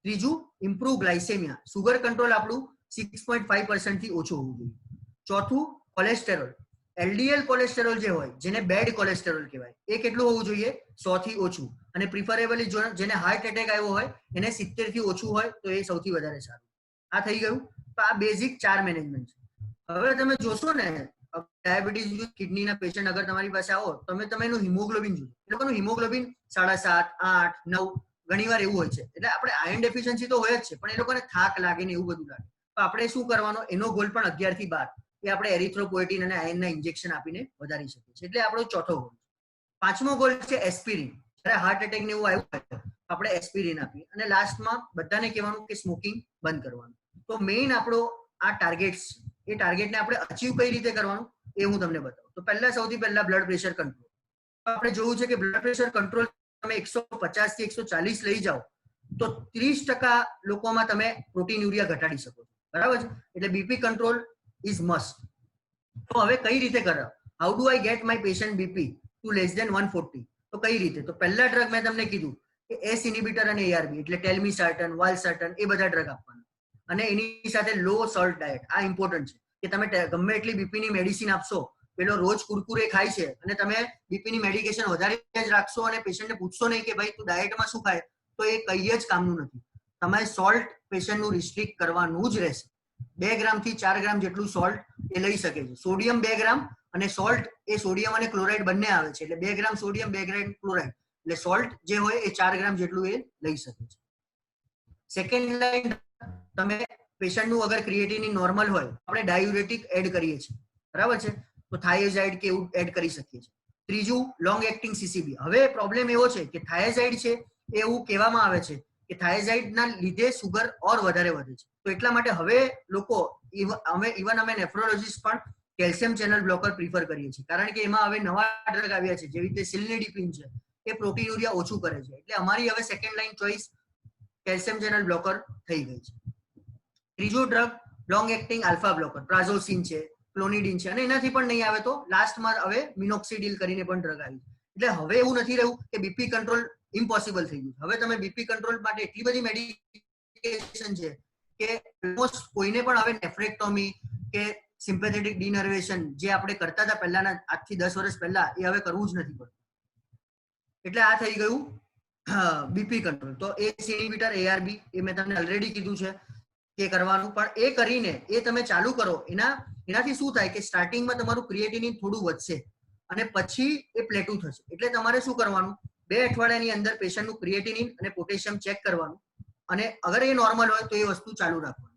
ત્રીજું, ઇમ્પ્રુવ ગ્લાયસેમિયા, સુગર કંટ્રોલ આપણું 6.5% થી ઓછું હોવું જોઈએ. ચોથું, કોલેસ્ટેરોલ, LDL કોલેસ્ટેરોલ જે હોય જેને બેડ કોલેસ્ટેરોલ કહેવાય, એ કેટલું હોવું જોઈએ? 100 થી ઓછું. અને પ્રિફરેબલી જેને હાર્ટ એટેક આવ્યો હોય એને 70 થી ઓછું હોય તો એ સૌથી વધારે સારું. આ થઈ ગયું. તો આ બેઝિક 4 મેનેજમેન્ટ છે. હવે તમે જોશો ને ડાયાબિટીસ કિડનીના પેશન્ટ અગર તમારી પાસે આવો તમે એનું હિમોગ્લોબિન જોજો. એ લોકોનું હિમોગ્લોબિન 7.5, 8, 9 ઘણીવાર એવું હોય છે. એટલે આપણે આયર્ન ડેફિશિયન્સી તો હોય જ છે, પણ એ લોકોને થાક લાગે ને એવું બધું લાગે. તો આપણે શું કરવાનો? એનો ગોલ પણ 11 થી 12 એ આપણે એરિથ્રોપોએટિન અને આયર્નના ઇન્જેક્શન આપીને વધારી શકીએ છીએ. એટલે આપણો ચોથો ગોલ. પાંચમો ગોલ છે એસ્પિરિન. જ્યારે હાર્ટ એટેક ને એવું આવ્યું હોય આપણે એસ્પિરિન આપીએ. અને લાસ્ટમાં બધાને કહેવાનું કે સ્મોકિંગ બંધ કરવાનું. તો મેઇન આપણો આ ટાર્ગેટ્સ છે. એ ટાર્ગેટને આપણે અચીવ કઈ રીતે કરવાનું એ હું તમને બતાવું. તો સૌથી પહેલા બ્લડ પ્રેશર કંટ્રોલ. આપણે જોયું છે કે બ્લડ પ્રેશર કંટ્રોલ તમે 150 થી 140 લઈ જાઓ તો 30% લોકોમાં તમે પ્રોટીનુરિયા ઘટાડી શકો છો. બરાબર છે? એટલે બીપી કંટ્રોલ ઇઝ મસ્ટ. તો હવે કઈ રીતે કરવા? How do I get my patient BP to less than 140? તો કઈ રીતે? તો પહેલા ડ્રગ મેં તમને કીધું કે ACE ઇનિબિટર અને ARB એટલે ટેલ્મિસાર્ટન, વાલ્સર્ટન, એ બધા ડ્રગ આપવાના. અને એની સાથે લો સોલ્ટ ડાયટ. આ ઇમ્પોર્ટન્ટ છે કે તમે ગમે એટલી બીપીની મેડિસિન આપશો, પેલો રોજ કુરકુરે ખાય છે અને તમે બીપીની મેડિકેશન વધારે જ રાખશો અને પેશન્ટને પૂછશો નહીં કે ભાઈ તું ડાયટમાં શું ખાય, તો એ કઈ જ કામનું નથી. તમારે સોલ્ટ પેશન્ટનું રિસ્ટ્રિક્ટ કરવાનું જ રહેશે. 2 ગ્રામ થી 4 ગ્રામ જેટલું સોલ્ટ એ લઈ શકે છે. સોડિયમ 2 ગ્રામ અને સોલ્ટ એ સોડિયમ અને ક્લોરાઇડ બંને આવે છે. એટલે 2 ગ્રામ સોડિયમ, 2 ગ્રામ ક્લોરાઇડ, એટલે સોલ્ટ જે હોય એ 4 ગ્રામ જેટલું એ લઈ શકે છે. સેકન્ડ લાઈન, તમે પેશન્ટનું અગર ક્રિએટિનિન નોર્મલ હોય આપણે ડાયુરેટિક એડ કરીએ છીએ. બરાબર છે? તો થાઇઝાઇડ કે એવું એડ કરી શકીએ છીએ. ત્રીજું, લોંગ એક્ટિંગ CCB. હવે પ્રોબ્લેમ એવો છે કે થાઇઝાઇડ છે એ એવું કહેવામાં આવે છે કે થાઇઝાઇડના લીધે સુગર ઓર વધારે વધે છે. તો એટલા માટે હવે લોકો અમે નેફ્રોલોજીસ્ટ પણ કેલ્શિયમ ચેનલ બ્લોકર પ્રિફર કરીએ છીએ, કારણ કે એમાં હવે નવા ડ્રગ આવ્યા છે, જેવી રીતે સિલ્નેડિપિન છે, એ પ્રોટીનુરિયા ઓછું કરે છે. એટલે અમારી હવે second line choice calcium channel blocker થઈ ગઈ છે. ત્રીજો drug long acting alpha blocker, prazosin છે, ક્લોનિડિન છે, અને એનાથી પણ નહીં આવે તો લાસ્ટમાં હવે મિનોક્સિડિલ કરીને પણ ડ્રગ આવી. એટલે હવે એવું નથી રહ્યું કે બીપી કંટ્રોલ ઇમ્પોસિબલ થઈ ગયું. હવે તમે બીપી કંટ્રોલ માટે એટલી બધી મેડિકેશન છે કે ઓલમોસ્ટ કોઈને પણ હવે નેફ્રેક્ટોમી કે સિમ્પેથેટિક ડિનર્વેશન જે આપણે કરતા હતા પહેલાના આજથી 10 વર્ષ પહેલા, એ હવે કરવું જ નથી પડતું. એટલે આ થઈ ગયું બીપી કંટ્રોલ. તો એસ ઇન્હિબિટર એઆરબી એ મેં તમને ઓલરેડી કીધું છે કે કરવાનું, પણ એ કરીને એ તમે ચાલુ કરો, એનાથી શું થાય કે સ્ટાર્ટિંગમાં તમારું ક્રિએટિનિન થોડું વધશે અને પછી એ પ્લેટું થશે. એટલે તમારે શું કરવાનું, 2 અઠવાડિયાની અંદર પેશન્ટનું ક્રિએટિનિન અને પોટેશિયમ ચેક કરવાનું, અને અગર એ નોર્મલ હોય તો એ વસ્તુ ચાલુ રાખવાનું.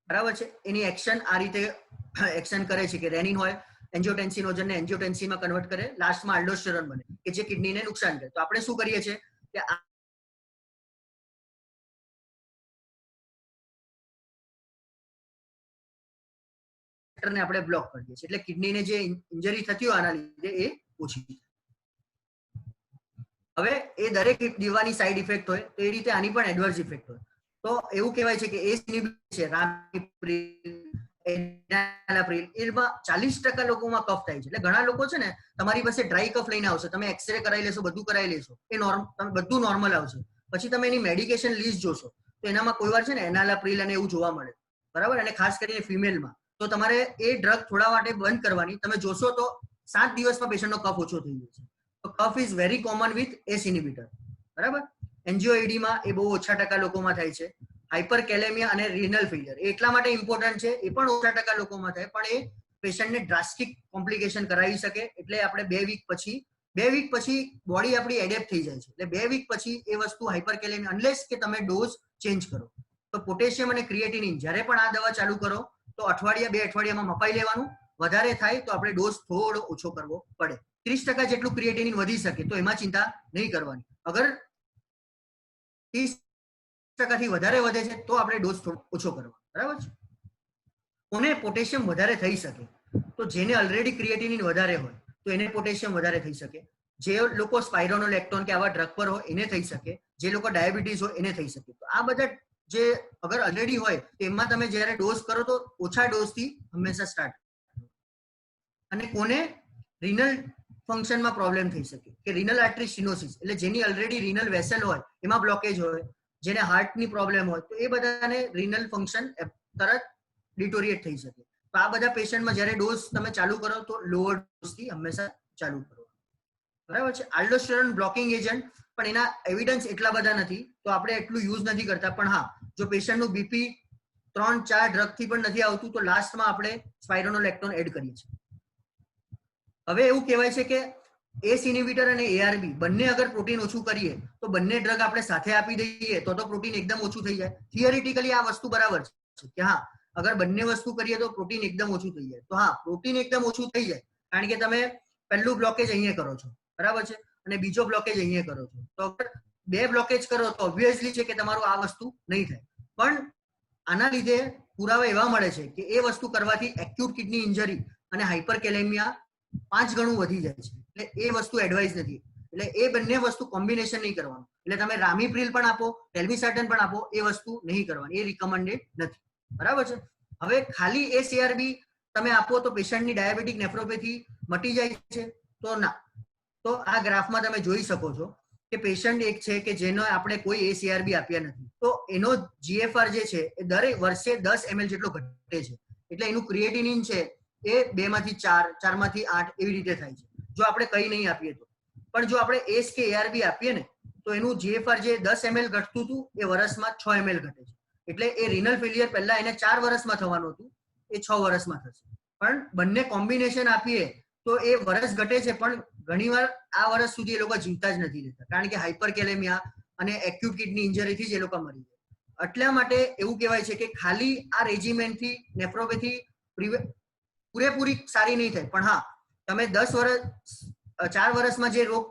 બરાબર છે. એની એક્શન આ રીતે એક્શન કરે છે કે રેનિન હોય એન્જિયોટેન્સિનોજનને એન્જિયોટેન્સિનમાં કન્વર્ટ કરે, લાસ્ટમાં આલ્ડોસ્ટેરોન બને કે જે કિડનીને નુકસાન કરે. તો આપણે શું કરીએ છીએ કે ને આપણે બ્લોક કરીએ છીએ, એટલે કિડનીને જે ઇન્જરી થતી હોય આના લીધે એ ઓછી થાય. હવે એ દરેક દીવાની સાઈડ ઇફેક્ટ હોય, તો એ રીતે આની પણ એડવર્સ ઇફેક્ટ હોય. તો એવું કહેવાય છે કે એસ ઇન્હિબિટર છે, રામિપ્રિલ, એનાલાપ્રિલ, એમાં 40% લોકોમાં કફ થાય છે. એટલે ઘણા લોકો છે ને તમારી પાસે ડ્રાય કફ લઈને આવશે, તમે એક્સરે કરાવી લેશો, બધું કરાવી લેશો, એ બધું નોર્મલ આવશે. પછી તમે એની મેડિકેશન લિસ્ટ જોશો તો એનામાં કોઈ વાર છે ને એનાલાપ્રિલ અને એવું જોવા મળે, બરાબર, અને ખાસ કરીને ફિમેલમાં. તો તમારે એ ડ્રગ થોડા માટે બંધ કરવાની. તમે જોશો તો 7 દિવસમાં પેશન્ટનો કફ ઓછો થઈ જાય છે. તો cough is very common with ACE inhibitor, બરાબર. એન્જિયોઇડીમાં એ બહુ ઓછા ટકા લોકોમાં થાય છે. હાઇપર કેલેમિયા અને રિનલ ફેલિયર એટલા માટે ઇમ્પોર્ટન્ટ છે, એ પણ ઓછા ટકા લોકોમાં થાય, પણ એ પેશન્ટને ડ્રાસ્ટિક કોમ્પ્લિકેશન કરાવી શકે. એટલે આપણે 2 વીક પછી બોડી આપણી એડેપ્ટ થઈ જાય છે. એટલે 2 વીક પછી એ વસ્તુ હાઇપર કેલેમિયા, અનલેસ કે તમે ડોઝ ચેન્જ કરો. તો પોટેશિયમ અને ક્રિએટિનિન જ્યારે પણ આ દવા ચાલુ કરો તો 2 અઠવાડિયામાં મપાઈ લેવાનું. વધારે થાય તો આપણે ડોઝ થોડો ઓછો કરવો પડે. 30% જેટલું ક્રિએટિનિન વધી શકે તો એમાં ચિંતા નહીં કરવાની. અગર 30% થી વધારે વધે છે તો આપણે ડોઝ થોડો ઓછો કરવાનો, બરાબર છે. કોને પોટેશિયમ વધારે થઈ શકે, તો જેને ઓલરેડી ક્રિએટિનિન વધારે હોય તો એને પોટેશિયમ વધારે થઈ શકે. જે લોકો સ્પાઇરોનોલેક્ટોન કે આવા ડ્રગ પર હોય એને થઈ શકે. જે લોકો ડાયાબિટીસ હોય એને થઈ શકે. તો આ બધા જે અગર ઓલરેડી હોય એમાં તમે જ્યારે ડોઝ કરો તો ઓછા ડોઝથી હંમેશા સ્ટાર્ટ. અને કોને રિનલ ફંક્શનમાં પ્રોબ્લેમ થઈ શકે કે રિનલ આર્ટરી સ્ટિનોસિસ, એટલે જેની ઓલરેડી રિનલ વેસલ હોય એમાં બ્લોકેજ હોય, જેને હાર્ટની પ્રોબ્લેમ હોય, તો એ બધાને રિનલ ફંક્શન તરત ડિટોરિએટ થઈ શકે. તો આ બધા પેશન્ટમાં જ્યારે ડોઝ તમે ચાલુ કરો તો લોઅર ડોઝથી હંમેશા ચાલુ કરો, બરાબર છે. આલ્ડોસ્ટેરોન બ્લોકિંગ એજન્ટ પણ એના એવિડન્સ એટલા બધા નથી, તો આપણે એટલું યુઝ નથી કરતા. પણ હા, જો પેશન્ટનું બીપી 3-4 ડ્રગથી પણ નથી આવતું તો લાસ્ટમાં આપણે સ્પાઇરોનોલેક્ટોન એડ કરીએ છીએ. હવે એવું કહેવાય છે કે એસ ઇન્હિબિટર અને એઆરબી બંને અગર પ્રોટીન ઓછું કરીએ તો બંને ડ્રગ આપણે સાથે આપી દઈએ તો પ્રોટીન એકદમ ઓછું થઈ જાય. થિયરિટિકલી આ વસ્તુ બરાબર છે કે હા, અગર બંને વસ્તુ કરીએ તો પ્રોટીન એકદમ ઓછું થઈ જાય. તો હા, પ્રોટીન એકદમ ઓછું થઈ જાય કારણ કે તમે પહેલું બ્લોકેજ અહીંયા કરો છો, બરાબર છે, અને બીજો બ્લોકેજ અહીંયા કરો છો. તો અગર 2 બ્લોકેજ કરો તો ઓબ્વિયસલી છે કે તમારું આ વસ્તુ નહીં થાય. પણ આના લીધે પુરાવા એવા મળે છે કે એ વસ્તુ કરવાથી એક્યુટ કિડની ઇન્જરી અને હાઇપર કેલેમિયા 5 ગણું વધી જાય છે. એટલે એ વસ્તુ એડવાઇસ નથી. એટલે એ બંને વસ્તુ કોમ્બિનેશન નહીં કરવાનું. એટલે તમે રામિપ્રિલ પણ આપો, ટેલ્મિસર્ટન પણ આપો, એ વસ્તુ નહીં કરવાની, એ રિકમેન્ડેડ નથી, બરાબર છે. હવે ખાલી એસએઆરબી તમે આપો તો પેશન્ટની ડાયાબિટીક નેફ્રોપેથી મટી જાય છે તો ના. તો આ ગ્રાફમાં તમે જોઈ શકો છો કે પેશન્ટ એક છે કે જેનો આપણે કોઈ એસીઆરબી આપ્યા નથી, તો એનો જીએફઆર જે છે એ દરેક વર્ષે 10 ml જેટલો ઘટે છે. એટલે એનું ક્રિએટિનિન છે એ 2 માંથી 4, 4 માંથી 8 એવી રીતે થાય છે જો આપણે કંઈ નહીં આપીએ તો. પણ જો આપણે એસ કે એઆરબી આપીએ ને તો એનું જીએફઆર જે 10 ml ઘટતું હતું એ વર્ષમાં 6 ml ઘટે છે. એટલે એ રિનલ ફેલિયર પહેલા એને 4 વર્ષમાં થવાનું હતું, એ 6 વર્ષમાં થશે. પણ બંને કોમ્બિનેશન આપીએ તો એ વર્ષ ઘટે છે, પણ ઘણીવાર આ વર્ષ સુધી એ લોકો જીવતા જ નથી રહેતા, કારણ કે હાઇપર કેલેમિયા અને એક્યુટ કિડની ઇન્જરીથી જ એ લોકો મરી જાય. એટલા માટે એવું કહેવાય છે કે ખાલી આ રેજીમેન્ટથી નેફ્રોપેથી પૂરેપૂરી સારી નહીં થાય. પણ હા, તમે 4 વર્ષમાં જે રોગ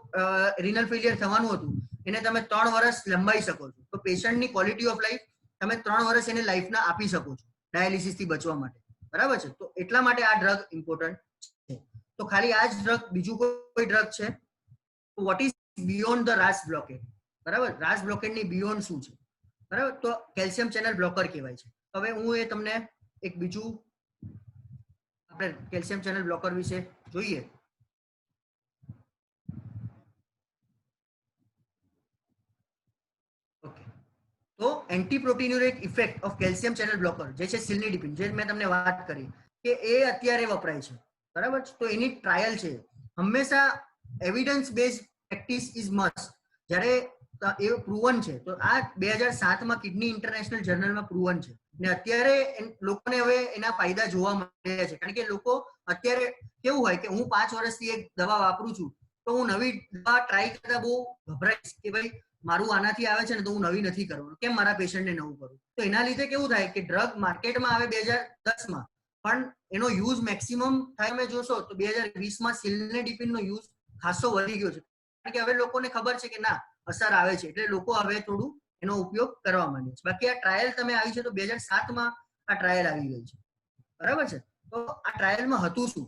રિનલ ફેલિયર થવાનું હતું એને તમે 3 વર્ષ લંબાઈ શકો છો. તો પેશન્ટની ક્વોલિટી ઓફ લાઈફ તમે 3 વર્ષ એને લાઈફના આપી શકો છો ડાયાલિસિસથી બચવા માટે. બરાબર છે. તો એટલા માટે આ ડ્રગ ઇમ્પોર્ટન્ટ છે. તો ખાલી આ જ ડ્રગ, બીજું કોઈ ડ્રગ છે? વોટ ઇઝ બિયોન્ડ ધ રાસ બ્લોકેડ? બરાબર, રાસ બ્લોકેડ ની બિયોન્ડ શું છે? બરાબર, તો કેલ્શિયમ ચેનલ બ્લોકર કહેવાય છે. હવે હું એ તમને એક બીજું આપણે કેલ્શિયમ ચેનલ બ્લોકર વિશે જોઈએ. ઓકે, તો antiproteinuric effect of calcium channel blocker જે છે સિલ્નીડીપિન, જે મેં તમને વાત કરી કે એ અત્યારે વપરાય છે. બરાબર, તો એની ટ્રાયલ છે. હંમેશા evidence base practice is must. જ્યારે એ પ્રૂવન છે, તો આ 2007માં કિડની ઇન્ટરનેશનલ જર્નલમાં પ્રૂવન છે. ને અત્યારે લોકોને હવે એના ફાયદા જોવા મળ્યા છે. કારણ કે લોકો અત્યારે કેવું હોય કે હું 5 વર્ષથી એક દવા વાપરું છું, તો હું નવી દવા ટ્રાય કરતા બહુ ગભરાઈશ કે ભાઈ મારું આનાથી આવે છે ને, તો હું નવી નથી કરવાનું, કેમ મારા પેશન્ટને નવું કરું? તો એના લીધે કેવું થાય કે ડ્રગ માર્કેટમાં આવે 2010માં, પણ એનો યુઝ મેક્સિમમ થાય તમે જોશો તો 2020માં સિલ્નેડિપિનનો યુઝ ખાસો વધી ગયો છે. કારણ કે હવે લોકોને ખબર છે કે ના અસર આવે છે, એટલે લોકો હવે થોડું એનો ઉપયોગ કરવા માંડ્યા છે. બાકી આ ટ્રાયલ તમે આવી છે તો 2007માં આ ટ્રાયલ આવી ગઈ છે. બરાબર છે. તો આ ટ્રાયલમાં હતું શું?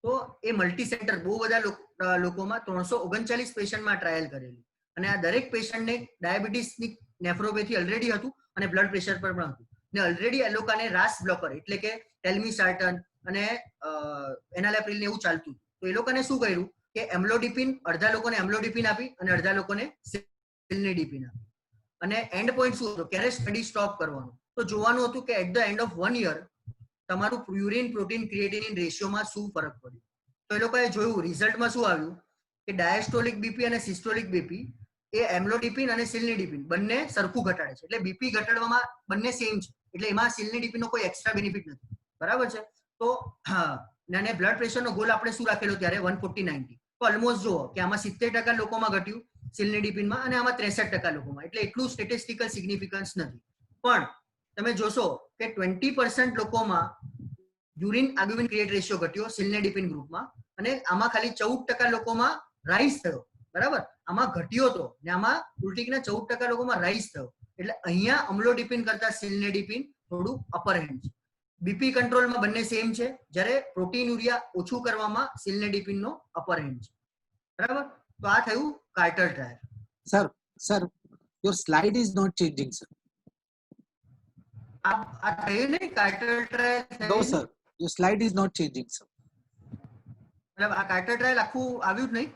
તો એ મલ્ટી સેન્ટર બહુ બધા લોકોમાં 339 પેશન્ટમાં ટ્રાયલ કરેલી, અને આ દરેક પેશન્ટને ડાયાબિટીસની નેફ્રોપેથી ઓલરેડી હતું અને બ્લડ પ્રેશર પર પણ હતું. ને ઓલરેડી એ લોકોને રાસ બ્લોકર એટલે કે ટેલ્મિસાર્ટન અને એનાલેપ્રિલ ને એવું ચાલતું. તો એ લોકોને શું કર્યું કે એમ્લોડિપિન, અડધા લોકોને એમ્લોડિપિન આપી અને અડધા લોકોને સિલ્નીડિપિન આપી. અને એન્ડ પોઈન્ટ શું હતો? ક્યારે સ્ટડી સ્ટોપ કરવાનું? તો જોવાનું હતું કે at the end of 1 year તમારું યુરિન પ્રોટીન ક્રિએટિનિન રેશિયોમાં શું ફરક પડ્યો. તો એ લોકોએ જોયું, રિઝલ્ટમાં શું આવ્યું કે ડાયસ્ટોલિક બીપી અને સિસ્ટોલિક બીપી એ એમ્લોડિપિન અને સિલ્નીડિપિન બંને સરખું ઘટાડે છે. એટલે બીપી ઘટાડવામાં બંને સેમ છે, એટલે એમાં સિલ્નીડિપિનનો કોઈ એક્સ્ટ્રા બેનિફિટ નથી. બરાબર છે. તો અને બ્લડ પ્રેશરનો ગોલ આપણે શું રાખેલો ત્યારે? 140/90. તો ઓલમોસ્ટ જુઓ કે આમાં 70% લોકોમાં ઘટ્યું સિલ્નીડિપિનમાં અને આમાં 63% લોકોમાં, એટલે એટલું સ્ટેટિસ્ટિકલ સિગ્નિફિકન્સ નથી. પણ તમે જોશો કે 20% લોકોમાં યુરિન આલ્બ્યુમિન ક્રિએટ રેશિયો ઘટ્યો સિલ્નેડિપિન ગ્રુપમાં, અને આમાં ખાલી 14% લોકોમાં રાઇઝ થયો. બરાબર, આમાં ઘટ્યો હતો ને આમાં ઉલટીના 14% લોકોમાં રાઇઝ થયો. એટલે અહીંયા અમ્લોડિપિન કરતા સિલ્નેડિપિન થોડું અપર હેન્ડ છે. બીપી કંટ્રોલમાં બંને સેમ છે, જ્યારે પ્રોટીનુરિયા ઓછું કરવામાં સિલ્નેડિપિનનો અપર હેન્ડ છે. બરાબર, તો આ થયું Carter trial. Sir, your slide is not changing, sir. આ થયું ને Carter trial? No, sir. Your slide is not changing, sir. મતલબ આ કાર્ટર ટ્રાયલ આખું આવ્યું જ નહીં?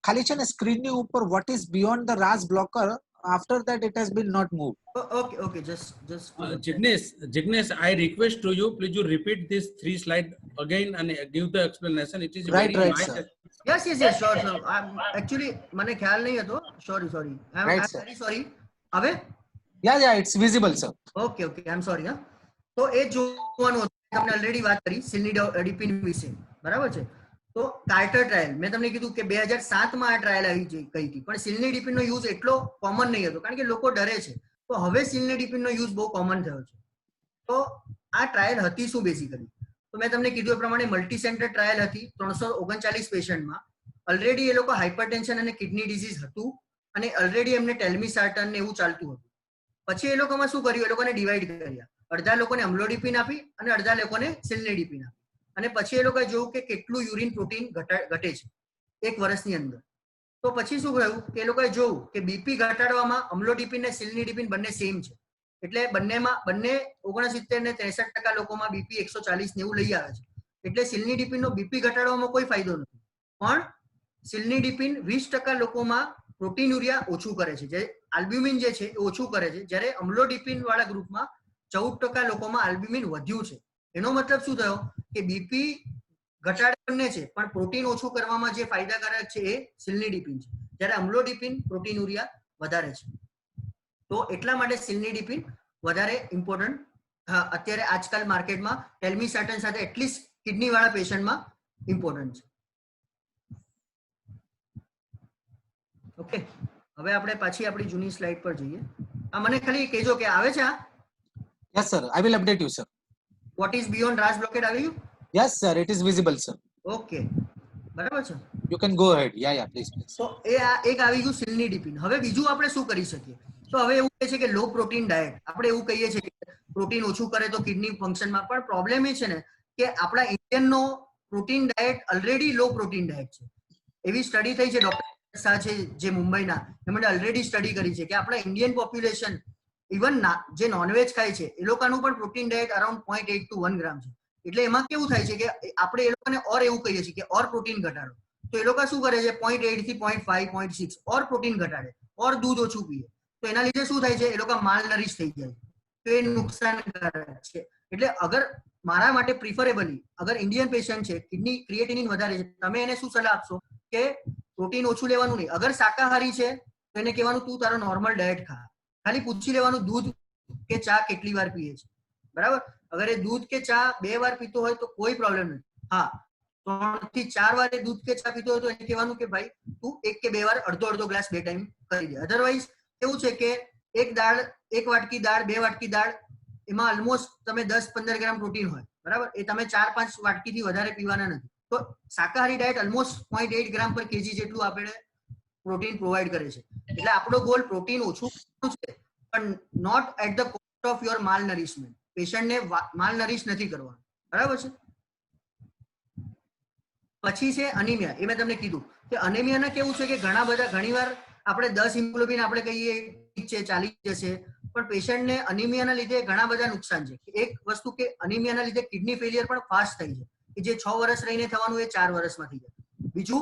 ખાલી છે ને સ્ક્રીનની ઉપર what is beyond the RAS blocker, after that it has been not moved. Okay, just Jignesh, I request to you, please you repeat this 3 slide again and give the explanation. It is Right, very sir. Yes, sure. Actually મને ખ્યાલ નહીં હતો. Sorry. I'm very sorry. હવે? Yeah, it's visible, sir. Okay, I'm sorry. હા, તો એ જોવાનું હતું. તમને ઓલરેડી વાત કરી સિલ્નીડિપિન વિશે. બરાબર છે. તો કાર્ટર ટ્રાયલ મેં તમને કીધું કે 2007માં આ ટ્રાયલ આવી ગઈ હતી, પણ સિલ્નીડિપિનનો યુઝ એટલો કોમન નહીં હતો, કારણ કે લોકો ડરે છે. તો હવે સિલ્નીડિપિનનો યુઝ બહુ કોમન થયો છે. તો આ ટ્રાયલ હતી શું બેઝિકલી? તો મેં તમને કીધું એ પ્રમાણે મલ્ટી સેન્ટર ટ્રાયલ હતી 339 પેશન્ટમાં. ઓલરેડી એ લોકો હાઇપરટેન્શન અને કિડની ડિઝીઝ હતું, અને ઓલરેડી એમને ટેલ્મિસાર્ટન ને એવું ચાલતું હતું. પછી એ લોકોમાં શું કર્યું? એ લોકોને ડિવાઈડ કર્યા. અડધા લોકોને અમ્લોડિપિન આપી અને અડધા લોકોને સિલ્નીડિપિન આપી. અને પછી એ લોકોએ જોયું કે કેટલું યુરિન પ્રોટીન ઘટે છે 1 વર્ષની અંદર. તો પછી શું કહ્યું કે એ લોકોએ જોયું કે બીપી ઘટાડવામાં અમ્લોડિપિન અને સિલ્નીડિપિન બંને સેમ છે. એટલે બંને 69 ને 63% લોકોમાં બીપી 140-90 લઈ આવે છે. એટલે સિલ્નીડિપિનનો બીપી ઘટાડવામાં કોઈ ફાયદો નથી. પણ સિલ્નીડિપિન 20% લોકોમાં પ્રોટીનુરિયા ઓછું કરે છે, જે આલ્બ્યુમિન જે છે એ ઓછું કરે છે, જ્યારે અમ્લોડિપિન વાળા ગ્રુપમાં 14% લોકોમાં આલ્બ્યુમિન વધ્યું છે. એનો મતલબ શું થયો કે બીપી ઘટાડે બંને છે, પણ પ્રોટીન ઓછું કરવામાં જે ફાયદાકારક છે એ સિલ્નીડિપિન છે, જ્યારે અમ્લોડિપિન પ્રોટીનુરિયા વધારે છે. તો એટલા માટે સિલ્નીડિપિન વધારે ઇમ્પોર્ટન્ટ અત્યારે આજકાલ માર્કેટમાં ટેલ્મિસાર્ટન સાથે એટલીસ્ટ કિડની વાળા પેશન્ટમાં ઇમ્પોર્ટન્ટ છે. ઓકે, હવે આપણે પાછી આપણી જૂની સ્લાઇડ પર જઈએ. આ મને ખાલી કહેજો કે આવે છે આ? Yes, sir. I will update you, sir. What is beyond RAS blockade આવી ગયું? Yes, sir. It is visible, sir. Okay, બરાબર છે. You can go ahead. Yeah, please. તો એ આ એક આવી ગયું સિલ્નીડિપિન. હવે બીજું આપણે શું કરી શકીએ? તો હવે એવું કહે છે કે લો પ્રોટીન ડાયટ. આપણે એવું કહીએ છીએ કે પ્રોટીન ઓછું કરે તો કિડની ફંક્શનમાં. પણ પ્રોબ્લેમ એ છે ને કે આપણા ઇન્ડિયનનો પ્રોટીન ડાયટ ઓલરેડી લો પ્રોટીન ડાયટ છે. એવી સ્ટડી થઈ છે, ડોક્ટર શાહ છે જે મુંબઈના, એમણે ઓલરેડી સ્ટડી કરી છે કે આપણા ઇન્ડિયન પોપ્યુલેશન ઇવન જે નોનવેજ ખાય છે એ લોકોનું પણ પ્રોટીન ડાયટ અરાઉન્ડ 0.8 to 1 ગ્રામ છે. એટલે એમાં કેવું થાય છે કે આપણે એ લોકોને ઓર એવું કહીએ છીએ કે ઓર પ્રોટીન ઘટાડો, તો એ લોકો શું કરે છે 0.8 થી 0.5 0.6 ઓર પ્રોટીન ઘટાડે, ઓર દૂધ ઓછું પીએ. તો એના લીધે શું થાય છે, એ લોકો માલ નરીશ થઈ જાય, તો એ નુકસાનકારક છે. એટલે અગર મારા માટે પ્રિફરેબલી અગર ઇન્ડિયન પેશન્ટ છે, કિડની ક્રિએટિનિન વધારે છે, તમે એને શું સલાહ આપશો કે પ્રોટીન ઓછું લેવાનું નહીં. અગર શાકાહારી છે તો એને કહેવાનું તું તારો નોર્મલ ડાયટ ખા, ખાલી પૂછી લેવાનું દૂધ કે ચા કેટલી વાર પીએ છે, બરાબર. અગર એ દૂધ કે ચા 2 વાર પીતો હોય તો કોઈ પ્રોબ્લેમ નથી. હા, 3 થી 4 વાર એ દૂધ કે ચા પીતો હોય તો એને કહેવાનું કે ભાઈ તું 1 કે 2 વાર અડધો ગ્લાસ 2 ટાઈમ કરી દે. અધરવાઇઝ એવું છે કે એક વાટકી દાળ 2 વાટકી દાળ એમાં ઓલમોસ્ટ તમે 10-15 ગ્રામ પ્રોટીન હોય, બરાબર. એ તમે 4-5 વાટકીથી વધારે પીવાના નથી. તો શાકાહારી ડાયટ ઓલમોસ્ટ 0.8 ગ્રામ પર કેજી જેટલું આપણે પ્રોટીન પ્રોવાઈડ કરે છે. એટલે આપણો ગોલ પ્રોટીન ઓછું છે, પણ not at the cost of your malnourishment. પેશન્ટને માલ નરીશ નથી કરવાનું, બરાબર છે. પછી છે અનિમિયા. એ મેં તમને કીધું કે અનિમિયાના કેવું છે કે ઘણી વાર આપણે 10 હિમોગ્લોબિન આપણે કહીએ ઠીક છે ચાલી જશે, પણ પેશન્ટને અનિમિયાના લીધે ઘણા બધા નુકસાન છે. એક વસ્તુ કે અનિમિયાના લીધે કિડની ફેલિયર પણ ફાસ્ટ થઈ છે, કે જે 6 વર્ષ રહીને થવાનું એ 4 વર્ષમાં થઈ જાય. બીજું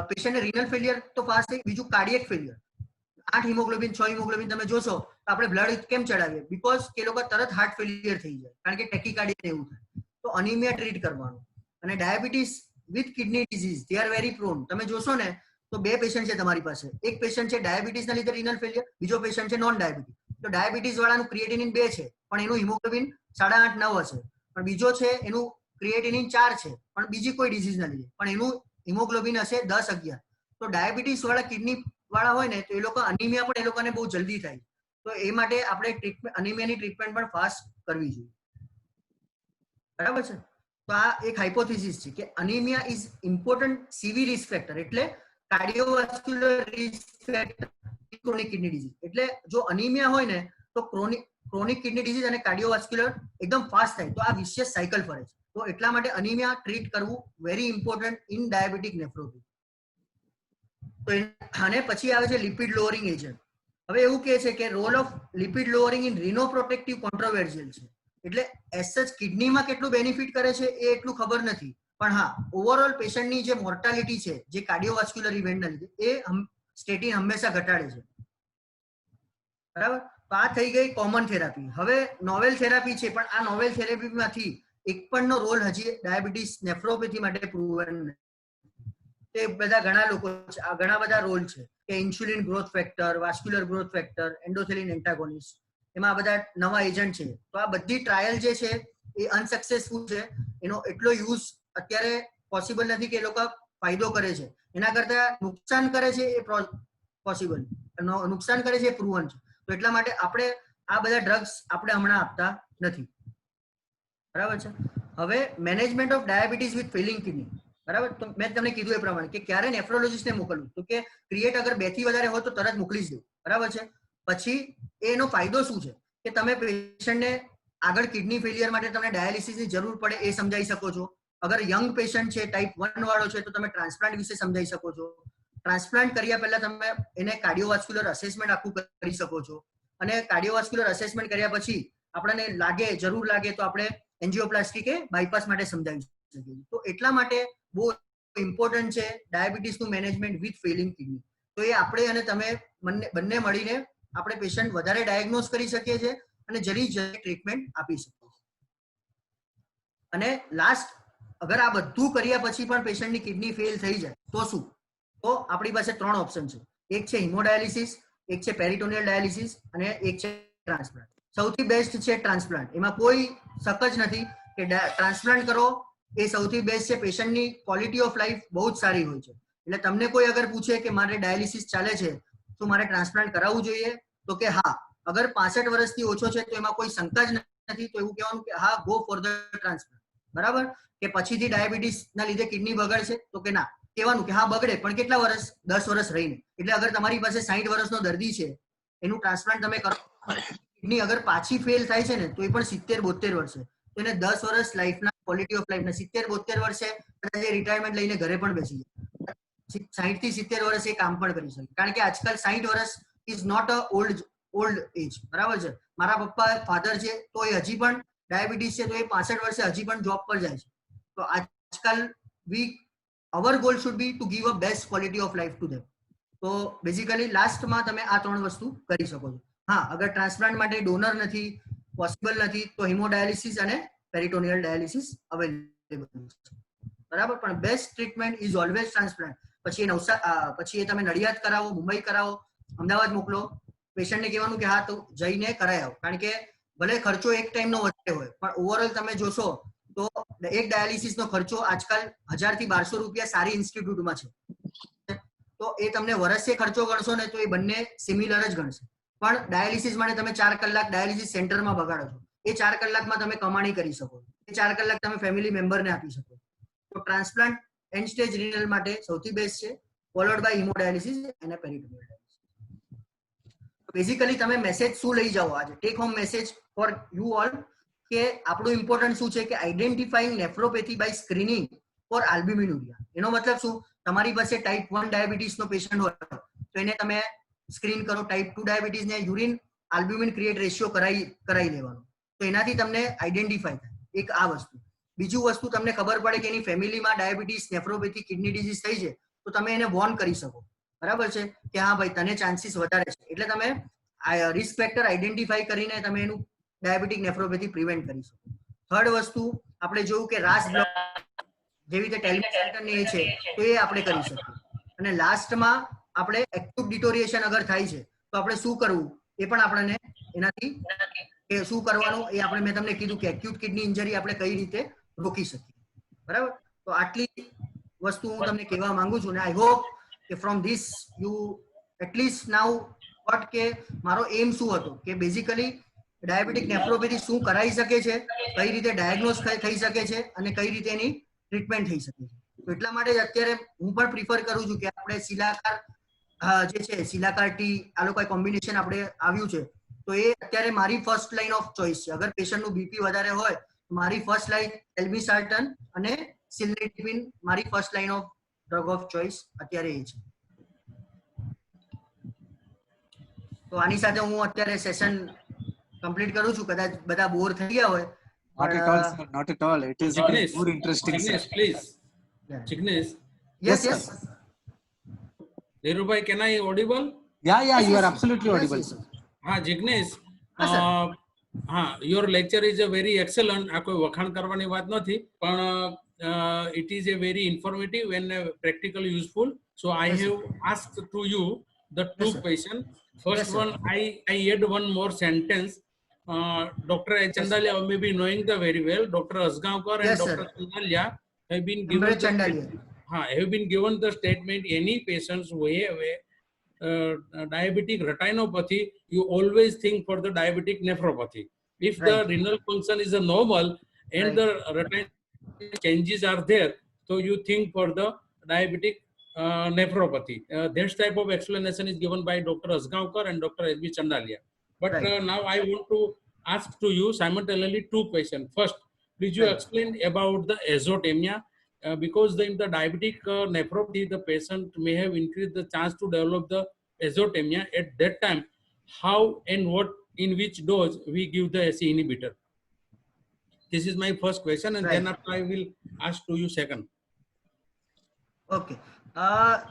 પેશન્ટને રિનલ ફેલિયર તો ફાસ્ટ થઈ. બીજું કાર્ડિયક ફેલિયર. 8 હિમોગ્લોબિન 6 હિમોગ્લોબિન તમે જોશો તો આપણે બ્લડ કેમ ચડાવીએ, બીકોઝ કે લોકો તરત હાર્ટ ફેલિયર થઈ જાય, કારણ કે ટેકીકાર્ડિયા એવું થાય. તો અનિમિયા ટ્રીટ કરવાનું. અને diabetes with kidney disease they are very prone. તમે જોશો ને તો 2 પેશન્ટ છે તમારી પાસે. એક પેશન્ટ છે ડાયાબિટીસના લીધે રિનલ ફેલિયર, બીજો પેશન્ટ છે નોન ડાયાબિટીસ. તો ડાયાબિટીસ વાળાનું ક્રિએટિનિન 2 છે પણ એનું હિમોગ્લોબિન 8.5-9 હશે, પણ બીજો છે એનું ક્રિએટિનિન 4 છે પણ બીજી કોઈ ડિઝીઝના લીધે, પણ એનું હિમોગ્લોબિન હશે 10-11. તો ડાયાબિટીસ વાળા કિડની વાળા હોય ને તો એ લોકો અનિમિયા પણ એ લોકોને બહુ જલ્દી થાય. તો એ માટે આપણે અનિમિયાની ટ્રીટમેન્ટ પણ ફાસ્ટ કરવી જોઈએ, બરાબર છે. તો આ એક હાઇપોથિસિસ છે કે anaemia is important CV risk factor, એટલે cardiovascular risk factor chronic kidney disease. એટલે જો અનિમિયા હોય ને તો ક્રોનિક કિડની ડિઝીઝ અને કાર્ડિયોવાસ્ક્યુલર એકદમ ફાસ્ટ થાય. તો આ વિશિયસ સાયકલ ફરે છે. તો એટલા માટે અનિમિયા ટ્રીટ કરવું વેરી ઇમ્પોર્ટન્ટ ઇન ડાયાબિટીક નેફ્રોપેથી. તો અને પછી આવે છે લિપિડ લોઅરિંગ એજન્ટ. હવે એવું કહે છે કે રોલ ઓફ લિપિડ લોઅરિંગ ઇન રિનોપ્રોટેક્ટિવ કોન્ટ્રોવર્જિયલ છે. એટલે એઝ સચ કિડનીમાં કેટલું બેનિફિટ કરે છે એ એટલું ખબર નથી, પણ હા ઓવરઓલ પેશન્ટની જે મોર્ટાલિટી છે જે કાર્ડિયોવાસ્ક્યુલર ઇવેન્ટના લીધે એ સ્ટેટિન હંમેશા ઘટાડે છે, બરાબર. તો આ થઈ ગઈ કોમન થેરાપી. હવે નોવેલ થેરાપી છે, પણ આ નોવેલ થેરાપીમાંથી એક પણનો રોલ હજી ડાયાબિટીસ નેફ્રોપેથી માટે પ્રૂવન નથી. તે બધા ઘણા લોકો છે, આ ઘણા બધા રોલ છે કે insulin growth factor, vascular growth factor, endothelin antagonist, એમાં બધા નવા એજન્ટ છે. તો આ બધી ટ્રાયલ જે છે એ અનસક્સેસફુલ છે. એનો એટલો યુઝ અત્યારે પોસિબલ નથી કે એ લોકો ફાયદો કરે છે. એના કરતા નુકસાન કરે છે એ પોસિબલ, નુકસાન કરે છે એ પ્રૂવન છે. તો એટલા માટે આપણે આ બધા ડ્રગ્સ આપણે હમણાં આપતા નથી, બરાબર છે. હવે management of diabetes with Fehling kidney, બરાબર. તો મેં તમને કીધું એ પ્રમાણે કે ક્યારે નેફ્રોલોજીસ્ટને મોકલવું, તો કે ક્રિએટ અગર 2 થી વધારે હોય તો તરત મોકલી જ દો, બરાબર છે. પછી એનો ફાયદો શું છે કે તમે પેશન્ટને આગળ કિડની ફેલિયર માટે તમને ડાયાલિસિસની જરૂર પડે એ સમજાવી શકો છો. અગર યંગ પેશન્ટ છે, ટાઈપ 1 વાળો છે, તો તમે ટ્રાન્સપ્લાન્ટ વિશે સમજાવી શકો છો. ટ્રાન્સપ્લાન્ટ કર્યા પહેલા તમે એને કાર્ડિયોવાસ્ક્યુલર અસેસમેન્ટ આખું કરી શકો છો. અને કાર્ડિયોવાસ્ક્યુલર અસેસમેન્ટ કર્યા પછી આપણને જરૂર લાગે તો આપણે એન્જિયોપ્લાસ્ટી કે બાયપાસ માટે સમજાવી શકીએ. તો એટલા માટે બહુ ઇમ્પોર્ટન્ટ છે ડાયાબિટીસનું મેનેજમેન્ટ વિથ ફેલિંગ કિડની. તો એ આપણે અને તમે બંને મળીને આપણે પેશન્ટ વધારે ડાયગ્નોઝ કરી શકીએ છીએ અને જલ્દી ટ્રીટમેન્ટ આપી શકીએ છીએ. અને લાસ્ટ, અગર આ બધું કર્યા પછી પણ પેશન્ટની કિડની ફેલ થઈ જાય તો શું? તો આપણી પાસે 3 ઓપ્શન છે. એક છે હિમોડાયાલિસિસ, એક છે પેરિટોનિયલ ડાયાલિસિસ અને એક છે ટ્રાન્સપ્લાન્ટ. સૌથી બેસ્ટ છે ટ્રાન્સપ્લાન્ટ. એમાં કોઈ શક જ નથી કે ટ્રાન્સપ્લાન્ટ કરો એ સૌથી બેસ્ટ છે. પેશન્ટની ક્વોલિટી ઓફ લાઈફ બહુ જ સારી હોય છે. એટલે તમને કોઈ અગર પૂછે કે મારે ડાયાલિસિસ ચાલે છે તો મારે ટ્રાન્સપ્લાન્ટ કરાવવું જોઈએ, તો કે હા. અગર 65 વર્ષથી ઓછો છે તો એમાં કોઈ શંકા જ નથી, તો એવું કહેવાનું કે હા, ગો ફોર ધ ટ્રાન્સપ્લાન્ટ, બરાબર. કે પછીથી ડાયાબિટીસના લીધે કિડની બગડશે તો કે ના, કહેવાનું કે હા બગડે પણ કેટલા વર્ષ? 10 વર્ષ રહીને. એટલે અગર તમારી પાસે 60 વર્ષનો દર્દી છે, એનું ટ્રાન્સપ્લાન્ટ તમે કરો કિડની અગર પાછી ફેલ થાય છે ને તો એ પણ 70-72 વર્ષે, તો એને 10 વર્ષ લાઈફના ક્વોલિટી ઓફ લાઈફના 70-72 વર્ષે કદાચ એ રિટાયરમેન્ટ લઈને ઘરે પણ બેસી જાય, 60 થી 70 વર્ષ એ કામ પણ કરી શકે. કારણ કે આજકાલ 60 વર્ષ is not a old age, બરાબર છે. મારા પપ્પા ફાધર છે તો એ હજી પણ ડાયાબિટીસ છે તો એ 65 વર્ષે હજી પણ જોબ પર જાય છે. તો આજકાલ our goal should be to give a best quality of life to them. તો બેઝિકલી લાસ્ટમાં તમે આ 3 વસ્તુ કરી શકો છો. હા, અગર ટ્રાન્સપ્લાન્ટ માટે ડોનર નથી, પોસિબલ નથી, તો હિમોડાયાલિસિસ અને પેરિટોનિયલ ડાયાલિસિસ અવેલેબલ છે, બરાબર. પણ best treatment is always transplant. પછી એ તમે નડિયાદ કરાવો, મુંબઈ કરાવો, અમદાવાદ મોકલો, પેશન્ટને કહેવાનું કે હા તો જઈને કરાય આવો. કારણ કે ભલે ખર્ચો એક ટાઈમનો વધે હોય પણ ઓવરઓલ તમે જોશો તો એક ડાયાલિસિસનો ખર્ચો આજકાલ 1000 થી 1200 રૂપિયા સારી ઇન્સ્ટિટ્યૂટમાં છે. તો એ તમને વર્ષે ખર્ચો ગણશો ને તો એ બંને સિમિલર જ ગણશે. પણ ડાયાલિસિસ માટે તમે 4 કલાક ડાયાલિસિસ સેન્ટરમાં બગાડો છો, એ 4 કલાકમાં તમે કમાણી કરી શકો, એ 4 કલાક તમે ફેમિલી મેમ્બરને આપી શકો. તો ટ્રાન્સપ્લાન્ટ એન્ડ સ્ટેજ રિનલ માટે સૌથી બેસ્ટ છે, ફોલોડ બાય હિમોડાયાલિસિસ અને પેરિટોનિયલ ડાયાલિસિસ. બેઝિકલી તમે મેસેજ શું લઈ જાઓ આજે, take home message for you all, કે આપણું ઇમ્પોર્ટન્ટ શું છે કે આઈડેન્ટિફાઈંગ નેફ્રોપેથી બાય સ્ક્રીનિંગ ફોર આલ્બ્યુમિનુરિયા. એનો મતલબ શું, તમારી પાસે ટાઈપ 1 ડાયાબિટીસનો પેશન્ટ હોય તો એને તમે સ્ક્રીન કરો, ટાઈપ 2 ડાયાબિટીસને યુરિન આલ્બ્યુમિન ક્રિએટ રેશિયો કરાવી લેવાનો, તો એનાથી તમને આઈડેન્ટિફાઈ થાય. એક આ વસ્તુ. બીજું વસ્તુ, તમને ખબર પડે કે એની ફેમિલીમાં ડાયાબિટીસ, નેફ્રોપેથી, કિડની ડિઝીઝ થઈ છે તો તમે એને વોર્ન કરી શકો, બરાબર છે, કે હા ભાઈ તને ચાન્સીસ વધારે છે. એટલે તમે રિસ્ક ફેક્ટર આઈડેન્ટિફાઈ કરીને તમે એનું ડાયાબિટીક નેફ્રોપેથી પ્રિવેન્ટ કરી શકો. થર્ડ વસ્તુ, આપણે જોયું કે રાસ બ્લોક જેવી રીતે ટેલિમેસેલ્ટન એ છે તો એ આપણે કરી શકીએ. અને લાસ્ટમાં આપણે એક્યુટ ડિટોરિએશન અગર થાય છે તો આપણે શું કરવું એ પણ આપણને એનાથી કે શું કરવાનું એ આપણે, મેં તમને કીધું કે એક્યુટ કિડની ઇન્જરી આપણે કઈ રીતે રોકી શકીએ, બરાબર. તો આટલી વસ્તુ હું તમને કહેવા માંગુ છું અને આઈ હોપ કે from this you at least now vote કે મારો એમ શું હતો કે બેઝિકલી ડાયાબિટીક નેફ્રોપેથી શું કરાઈ શકે છે, કઈ રીતે ડાયગ્નોઝ થઈ શકે છે અને કઈ રીતે એની ટ્રીટમેન્ટ થઈ શકે છે. તો એટલા માટે જ અત્યારે હું પણ પ્રિફર કરું છું કે આપણે શિલાકાર જે છે, શિલાકાર ટી, આ લોકો કોમ્બિનેશન આપણે આવ્યું છે તો એ અત્યારે મારી ફર્સ્ટ લાઈન ઓફ ચોઇસ છે. અગર પેશન્ટનું બીપી વધારે હોય તો મારી ફર્સ્ટ લાઈન ટેલ્મિસાર્ટન અને સિલ્ડેનાફિલ મારી first line of drug of choice અત્યારે એ છે. તો આની સાથે હું અત્યારે સેશન કમ્પ્લીટ કરું છું. કદાચ બધા બોર થઈ ગયા હોય. Not at all, sir. Not at all. It is Jignesh, more interesting, sir. Jignesh, please. Jignesh, Yes, sir. yes. Dhirubhai, can I audible? Yeah, Yes, you yes, are yes. absolutely Yes, audible, yes. sir. Jignesh, sir. your lecture is a very excellent. આ કોઈ વખાણ કરવાની વાત નથી, પણ it is a very informative and practical useful. So I Yes, sir. have asked to you the two Yes, sir. questions. First Yes, sir. one, I add one more sentence. Dr. Chandalia may be knowing the very well. Dr. Asgaonkar and Yes, sir. Dr. Chandalia have been given Amrit the Chandalia. have been given the statement. Any patients who have a diabetic retinopathy, you always think for the diabetic nephropathy. If the Right. renal function is a normal and Right. the retinal changes are there, so you think for the diabetic nephropathy. This type of explanation is given by Dr. Asgaonkar and Dr. S.B. Chandalia. But Right. now I want to ask to you simultaneously two questions. First, please you Right. explain about the azotemia. Because in the diabetic nephropathy, the patient may have increased the chance to develop the azotemia. At that time, how and what, in which dose we give the ACE inhibitor? This is my first question, and Right. then after I will ask to you second. Okay.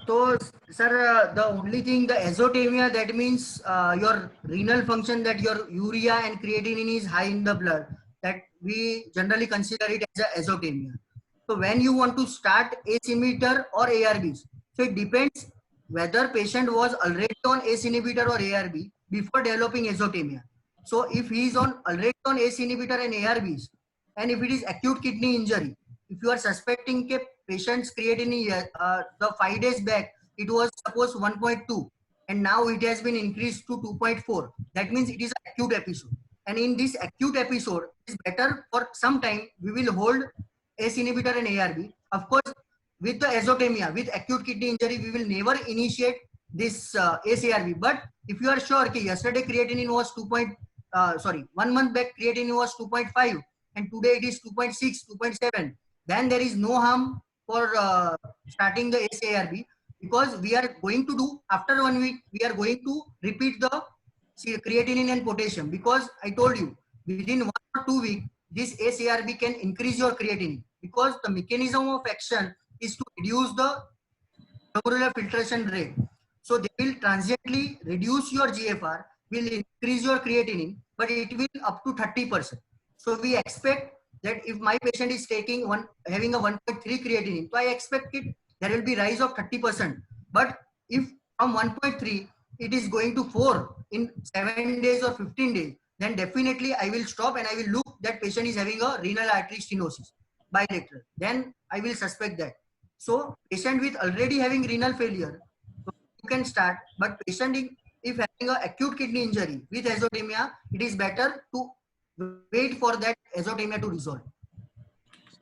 So, sir, the only thing, the azotemia, that means your renal function, that your urea and creatinine is high in the blood, that we generally consider it as a azotemia. So when you want to start ACE inhibitor or ARBs, so it depends whether patient was already on ACE inhibitor or ARB before developing azotemia. So if he is already on ACE inhibitor and ARBs, and if it is acute kidney injury, if you are suspecting that patient's creatinine, the 5 days back it was suppose 1.2 and now it has been increased to 2.4, that means it is an acute episode. And in this acute episode, it is better for some time we will hold ACE inhibitor and ARB. Of course, with the azotemia, with acute kidney injury, we will never initiate this ACE ARB. But if you are sure that yesterday creatinine was sorry, 1 month back creatinine was 2.5 and today it is 2.6, 2.7, then there is no harm for starting the ACE-ARB, because we are going to do after 1 week, we are going to repeat the creatinine and potassium, because I told you within 1 or 2 weeks this ACE-ARB can increase your creatinine, because the mechanism of action is to reduce the glomerular filtration rate. So they will transiently reduce your GFR, will increase your creatinine, but it will up to 30%. So we expect that if my patient is having a 1.3 creatinine, so I expect there will be rise of 30%. But if from 1.3 it is going to 4 in 7 days or 15 days, then definitely I will stop and I will look that patient is having a renal artery stenosis bilateral. Then I will suspect that. So patient with already having renal failure, you can start, but patient if having an acute kidney injury with azotemia, it is better to wait for that azotemia to resolve.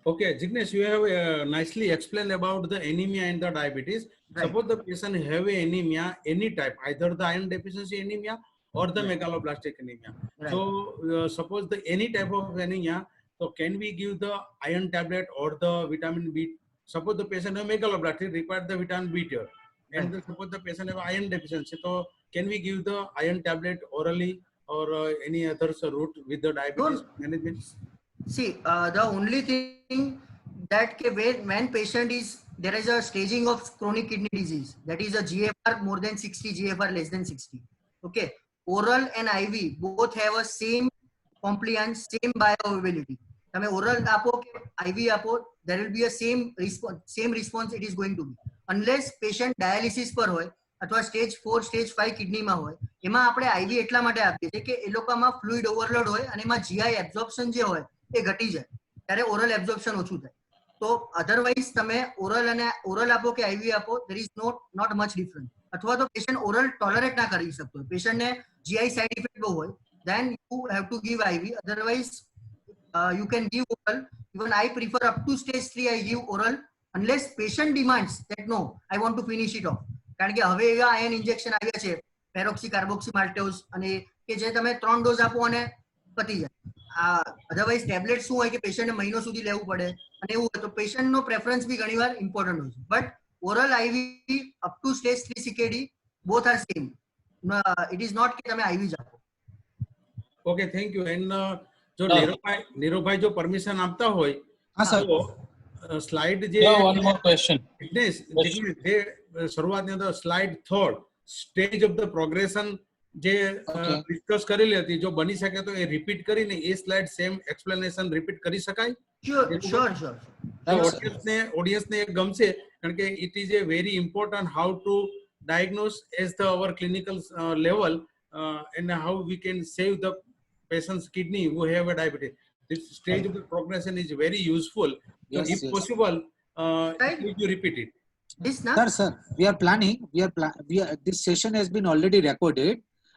Okay, Jignesh, you have nicely explained about the anemia and the diabetes. Right. Suppose the patient have a anemia, any type, either the iron deficiency anemia or the Right. megaloblastic anemia. Right. So suppose the any type of anemia, so can we give the iron tablet or the vitamin B? Suppose the patient have megaloblastic, require the vitamin B12, and Right. suppose the patient have iron deficiency, so can we give the iron tablet orally or any other route with the diabetes management? See, the only thing that when patient is, there is a staging of chronic kidney disease, that is a GFR more than 60, GFR less than 60. Okay, oral and IV both have a same compliance, same bioavailability. તમે oral આપો કે IV આપો, there will be a same response it is going to be, unless patient dialysis પર હોય અથવા stage 4 stage 5 કિડનીમાં હોય. એમાં આપણે IV એટલા માટે આપીએ છીએ કે એ લોકોમાં ફ્લુઇડ ઓવરલોડ હોય અને એમાં GI એબ્ઝોર્પ્શન જે હોય એ ઘટી જાય, ત્યારે ઓરલ એબ્ઝોર્પ્શન ઓછું થાય. તો અધરવાઇઝ તમે ઓરલ આપો કે IV આપો, there is not much difference. અથવા તો પેશન્ટ ઓરલ ટોલરેટ ના કરી શકતો હોય, પેશન્ટને GI સાઇડ ઇફેક્ટ બહુ હોય, then you have to give IV. Otherwise you can give oral. Even I prefer up to stage 3 I give oral, unless patient demands that no, I want to finish it off. કારણ કે હવે એવા ion injection આવ્યા છે, પેરોક્સી carboxy માલ્ટેઝ, અને કે જે તમે 3 ડોઝ આપો અને પતી જાય. અધરવાઇઝ ટેબ્લેટ શું હોય કે પેશન્ટને મહિનો સુધી લેવું પડે, અને એવું હોય તો પેશન્ટનો પ્રેફરન્સ બી ઘણીવાર ઇમ્પોર્ટન્ટ હોય છે. But oral IV up to stage 3 CKD both are same. It is not કે તમે IV જ આપો. Okay, thank you. And જો નીરવભાઈ જો પરમિશન આપતા હોય હા સર, તો સ્લાઇડ જે one more question. જિગ્નેશ જે શરૂઆતની અંદર slide 3 stage of the progression જે ડિસ્કસ કરેલી હતી, જો બની શકે તો એ રિપીટ કરીને એ સ્લાઇડ સેમ એક્સપ્લેનેશન રિપીટ કરી શકાય? Sure. ઓડિયન્સને એ ગમશે, કારણ કે it is A very important how to diagnose as our clinical level and how we can save the patient's kidney who have a diabetes. This stage of the progression is very useful. So Yes, if yes. possible, Right. could you repeat it? This na? Sir, we are planning. This session has been already recorded,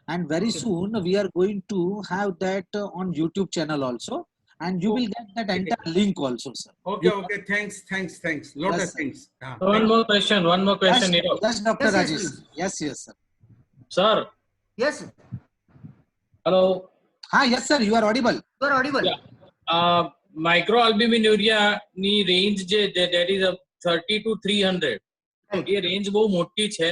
and very Okay. soon we are going to have that on YouTube channel also, and you will get that entire link also, sir. Okay, You- okay. Thanks. Lot Yes, of sir. thanks. One more question, Yes, Nirav. yes, Dr. Yes, yes, Rajesh. please. Yes, sir. Sir, Yes, hello. Yes, sir. You are audible. you are audible. Yeah. Microalbuminuria ની range જે that is a 30 to 300. Right. A range બહુ મોટી છે.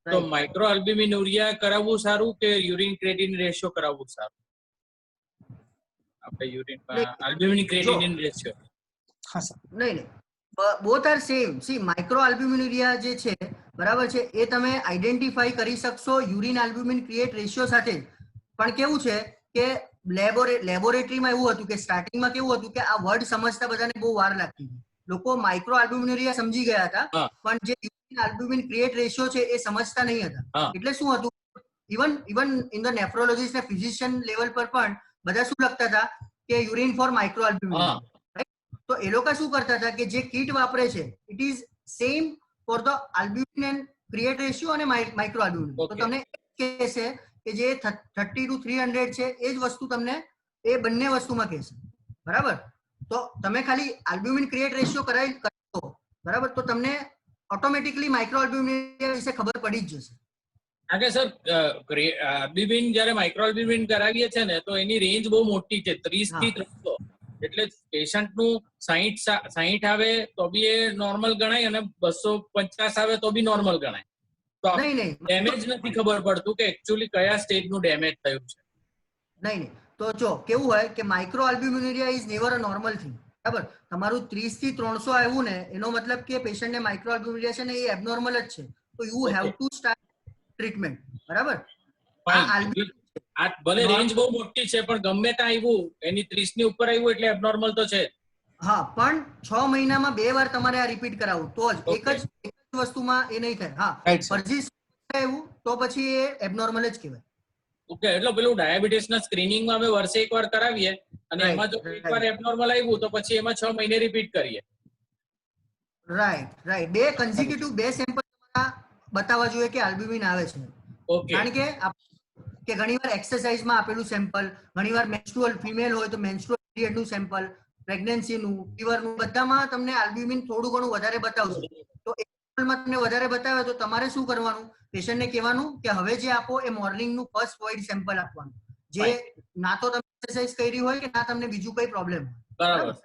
તો Right. માઇક્રોઆલ્બ્યુમિનુરિયા કરાવવું સારું કે urine ક્રેટિનિન ratio કરાવવું સારું? આપણે યુરિન આલ્બ્યુમિન ક્રેટિનિન રેશિયો. हाँ सर. નહીં both are same. See, microalbuminuria જે છે બરાબર છે, એ તમે આઈડેન્ટિફાઈ કરી શકશો યુરિન આલ્બ્યુમિન ક્રિએટ રેશિયો સાથે. પણ કેવું છે કે લેબોરેટરીમાં એવું હતું કે સ્ટાર્ટિંગમાં કેવું હતું કે આ વર્ડ સમજતા બધાને બહુ વાર લાગતી હતી. લોકો માઇક્રો આલ્બ્યુમિનુરિયા સમજી ગયા હતા, પણ જે યુરિન આલ્બ્યુમિન ક્રિએટ રેશિયો છે એ સમજતા નહીં હતા. એટલે શું હતું, ઇવન ઇન ધ નેફ્રોલોજીસ્ટ ને ફિઝિશિયન લેવલ પર પણ બધા શું લખતા હતા કે યુરિન ફોર માઇક્રો આલ્બ્યુમિન. તો એ લોકો શું કરતા હતા કે જે કીટ વાપરે છે it is same for the albumin and creat ratio અને માઇક્રો આલ્બ્યુમિન. તો તમને કહેશે કે જે 30 to 300 છે એ જ વસ્તુ તમને એ બંને વસ્તુમાં કહેશે. બરાબર? તો તમે ખાલી આલ્બ્યુમિન ક્રિએટ રેશિયો કરાવી કરો, બરાબર, તો તમને ઓટોમેટિકલી માઇક્રો આલ્બ્યુમિન વિશે ખબર પડી જ જશે. કારણ કે સર આલ્બ્યુમિન જ્યારે માઇક્રો આલ્બ્યુમિન કરાવીએ છે ને તો એની રેન્જ બહુ મોટી છે, 30 થી 300. એટલે પેશન્ટનું 60 આવે તો બી એ નોર્મલ ગણાય અને 250 આવે તો બી નોર્મલ ગણાય. તો નહીં ડેમેજ નથી ખબર પડતું કે એકચ્યુઅલી કયા સ્ટેજનું ડેમેજ થયું છે. નહીં તો જો કેવું હોય કે micro albuminuria is never a normal thing. બરાબર, તમારું 30 થી 300 આવ્યું ને એનો મતલબ કે પેશન્ટને માઇક્રો આલ્બ્યુમિનુરિયા છે ને એ એબનોર્મલ જ છે. તો you have to start treatment. બરાબર, આ ભલે રેન્જ બહુ મોટી છે પણ ગમે ત્યાં આવ્યું એની 30 ની ઉપર આવ્યું એટલે એબનોર્મલ તો છે. હા, પણ 6 મહિનામાં 2 વાર તમારે આ રિપીટ કરાવવું તો જ એક જ વસ્તુમાં એ નહીં થાય. હા, ફરજી એવું તો પછી એ એબનોર્મલ જ કહેવાય. ઓકે, એટલે પેલું ડાયાબિટીસના સ્ક્રીનિંગમાં અમે વર્ષે એકવાર કરાવીએ અને એમાં જો એકવાર એબનોર્મલ આવ્યું તો પછી એમાં 6 મહિને રિપીટ કરીએ. રાઈટ. 2 કન્ઝિક્યુટિવ 2 સેમ્પલ તમારા બતાવવા જોઈએ કે આલ્બ્યુમિન આવે છે. ઓકે. કારણ કે ઘણીવાર એક્સરસાઇઝમાં આપેલું સેમ્પલ, ઘણીવાર મેન્સ્ટ્રુઅલ ફિમેલ હોય તો મેન્સ્ટ્રુઅલ પીરિયડનું સેમ્પલ, પ્રેગ્નન્સીનું, ફીવરનું, બધામાં તમને આલ્બ્યુમિન થોડું ઘણું વધારે બતાવશે. તો એક સેમ્પલમાં તમને વધારે બતાવે તો તમારે શું કરવાનું? પેશન્ટને કહેવાનું કે હવે જે આપો એ મોર્નિંગનું ફર્સ્ટ વોઇડ સેમ્પલ આપવાનું, જે ના તો તમે એક્સરસાઇઝ કરી હોય કે ના તમને બીજું કઈ પ્રોબ્લેમ. બરાબર.